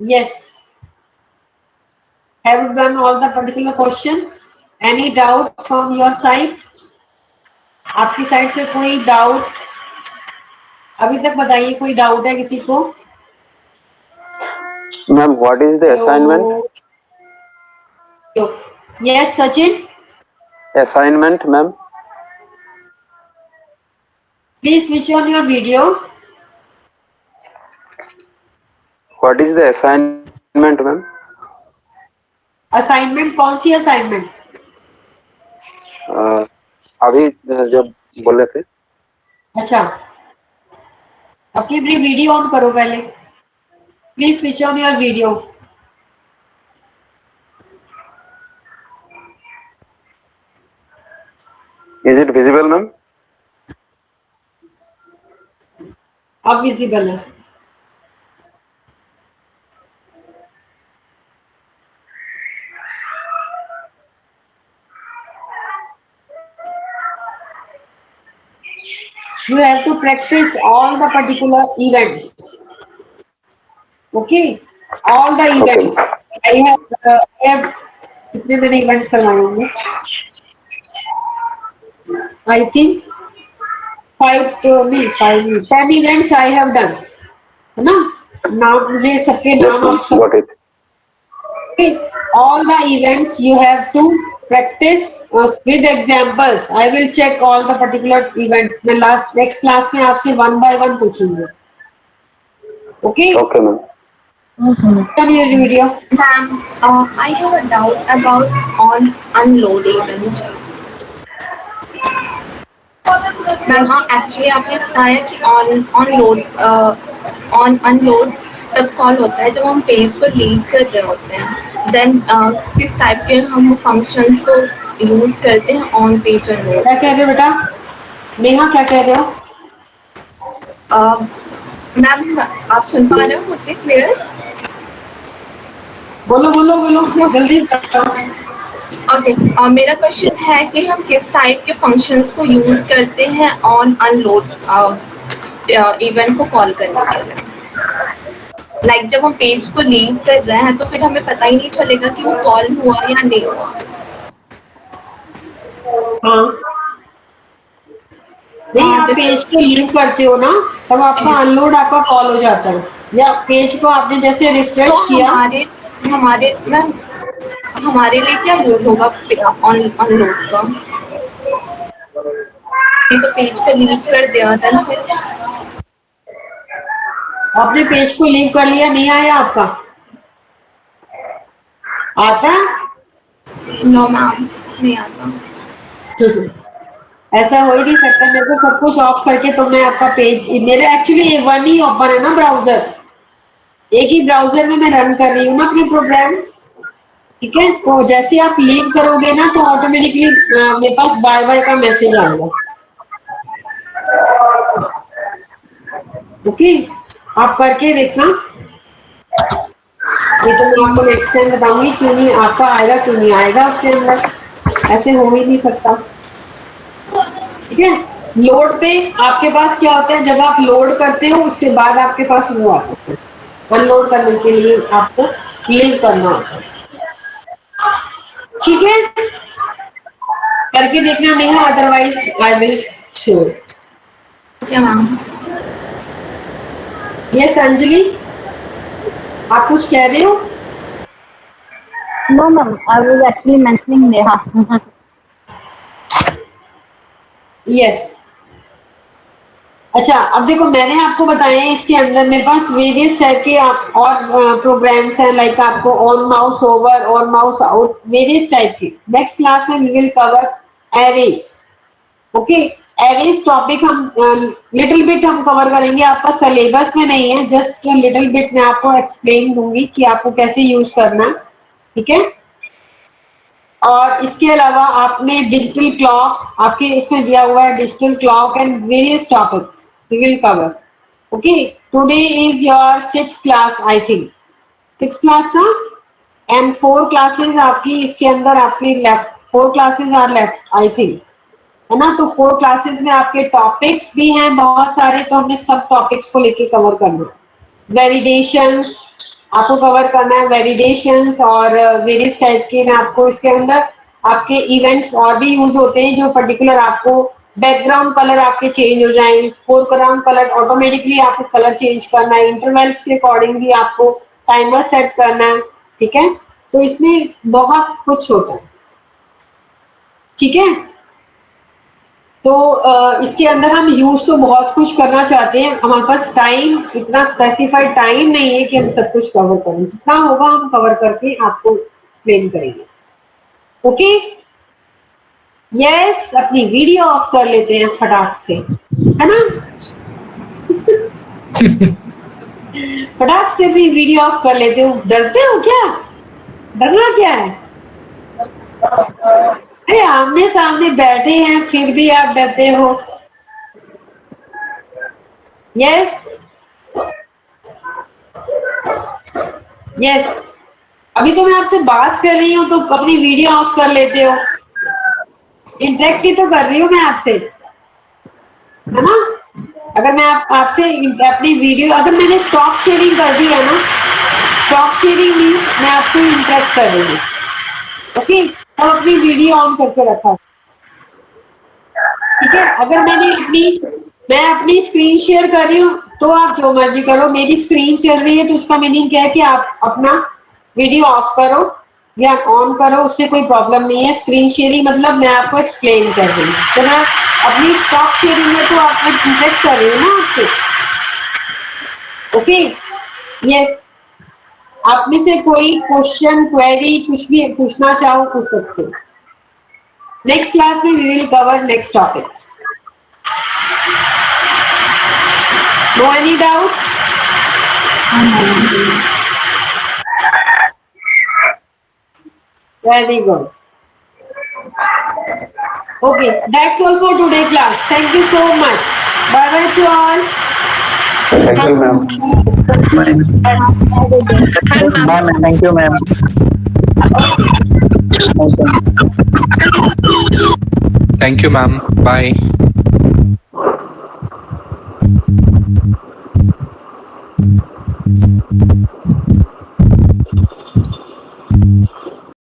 Yes. Have you done all the particular questions? Any doubt from your side? आपकी side से कोई doubt अभी तक बताइए, कोई doubt है किसी को? Ma'am, what is the assignment? Yes, Sachin. Assignment, ma'am. Please switch on your video. What is the assignment, ma'am? Assignment कौन सी assignment? अभी जब बोले थे। अच्छा, अपनी वीडियो ऑन करो पहले। Please switch on your video. Is it visible, ma'am? अब विजिबल है। You have to practice all the particular events. Okay, all the events. I have कितने मैंने events करवाए होंगे? I think 10 events I have done. है ना? नाम मुझे सबके नाम आप सब। Okay, all the events you have to practice with examples. I will check all the particular events. मैं next class में आपसे one by one पूछूंगी. Okay? Okay, ma'am. Turn your video. Ma'am, I have a doubt about on unload event. Ma'am actually आपने बताया कि on unload तब call होता है जब हम पेज को लीव कर रहे होते हैं। देन किस टाइप के हम फंक्शंस को यूज करते हैं ऑन पेज अनलोड? क्या कह रहे हो बेटा? नेहा क्या कह रहे हो? मैम आप सुन पा रहे हो मुझे क्लियर? बोलो बोलो बोलो जल्दी। ओके, मेरा क्वेश्चन है कि हम किस टाइप के फंक्शंस को यूज करते हैं ऑन अनलोड इवेंट को कॉल करने के लिए। लाइक जब हम पेज को लीव कर रहे हैं तो फिर हमें पता ही नहीं चलेगा कि वो कॉल हुआ या नहीं हुआ। हाँ, नहीं आप पेज को लीव करते हो ना, तब आपका अनलोड आपका कॉल हो जाता है, या पेज को आपने जैसे रिफ्रेश तो किया। हमारे लिए क्या यूज होगा अनलोड का? ये तो पेज को लीव कर दिया था, फिर आपने पेज को लीव कर लिया, नहीं आया आपका? आता? नो मैम, नहीं आता। ऐसा हो ही नहीं सकता, मेरे को सब कुछ ऑफ करके तो मैं आपका पेज, मेरे एक्चुअली वन ही ओपन है ना ब्राउजर, एक ही ब्राउजर में मैं रन कर रही हूँ ना अपने प्रोग्राम्स, ठीक है। तो जैसे आप लीव करोगे ना तो ऑटोमेटिकली मेरे पास बाय बाय का मैसेज आएगा। ओके, आप करके देखना, ये तो मैं आपको नेक्स्ट टाइम बताऊंगी क्यों नहीं आपका आएगा, क्यों नहीं आएगा उसके अंदर, ऐसे हो ही नहीं सकता, ठीक है। लोड पे आपके पास क्या होता है, जब आप लोड करते हो उसके बाद आपके पास वो आता है, अनलोड करने के लिए आपको लीव करना होता है, ठीक है। करके देखना Neha, otherwise I will show. Yes Anjali, आप कुछ कह रहे हो? No, ma'am. I was actually mentioning Neha. Yes, अच्छा अब देखो मैंने आपको बताया है इसके अंदर मेरे पास वेरियस टाइप के आप और प्रोग्राम्स हैं, लाइक आपको on mouse over, on mouse out, various type के। नेक्स्ट क्लास में we will cover arrays, okay. Arrays topic हम लिटिल बिट हम कवर करेंगे, आपका सिलेबस में नहीं है, जस्ट लिटिल बिट मैं आपको एक्सप्लेन दूंगी कि आपको कैसे यूज करना है, ठीक है। और इसके अलावा आपने डिजिटल क्लॉक, आपके इसमें दिया हुआ है digital clock and various topics we will cover, okay. Today is your 6th class, I think 6th class का, एंड 4 क्लासेस आपकी इसके अंदर आपकी left, 4 classes are left I think, है ना। तो 4 क्लासेस में आपके टॉपिक्स भी हैं बहुत सारे, तो हमने सब टॉपिक्स को लेके कवर करना है। वैलिडेशंस आपको कवर करना है, वैलिडेशंस और वेरियस टाइप के मैं आपको इसके अंदर आपके इवेंट्स और भी यूज होते हैं जो पर्टिकुलर आपको बैकग्राउंड कलर आपके चेंज हो जाएं, फोरग्राउंड कलर ऑटोमेटिकली आपको कलर चेंज करना है, इंटरवल्स के अकॉर्डिंग भी आपको टाइमर सेट करना है, ठीक है। तो इसमें बहुत कुछ होता है, ठीक है। तो इसके अंदर हम यूज तो बहुत कुछ करना चाहते हैं, हमारे पास टाइम इतना स्पेसिफाइड टाइम नहीं है कि हम सब कुछ कवर करें, जितना होगा हम कवर करके आपको एक्सप्लेन करेंगे, ओके। यस, अपनी वीडियो ऑफ कर लेते हैं फटाक से, है ना। फटाक से अपनी वीडियो ऑफ कर लेते हो। डरते हो क्या? डरना क्या है? अरे आमने सामने बैठे हैं फिर भी आप डरते हो। यस यस, अभी तो मैं आपसे बात कर रही हूँ तो अपनी वीडियो ऑफ कर लेते हो। इंटरेक्ट ही तो कर रही हूँ मैं आपसे, है ना। अगर मैं आपसे अपनी वीडियो, अगर मैंने स्टॉप शेयरिंग कर दी है ना, स्टॉप शेयरिंग मीन्स मैं आपसे इंटरेक्ट कर रही हूँ, ओके। तो अपनी वीडियो ऑन करके रखा, ठीक है। अगर मैं अपनी स्क्रीन शेयर कर रही हूँ तो आप जो मर्जी करो, मेरी स्क्रीन चल रही है तो उसका मीनिंग क्या है कि आप अपना वीडियो ऑफ करो या ऑन करो, उससे कोई प्रॉब्लम नहीं है। स्क्रीन शेयरिंग मतलब मैं आपको एक्सप्लेन कर रही हूँ, तो मैं अपनी स्टॉप शेयरिंग में तो आपको इंटरेक्ट कर रही हूँ ना आपसे, ओके। यस, आप में से कोई क्वेश्चन, क्वेरी कुछ भी पूछना चाहो पूछ सकते हो। नेक्स्ट क्लास में we will cover next topics. No any doubt? Very good, okay. That's all for today class. Thank you so much, bye bye to all. Thank you, ma'am. Bye, ma'am. Thank you, ma'am. Thank you, ma'am. Bye.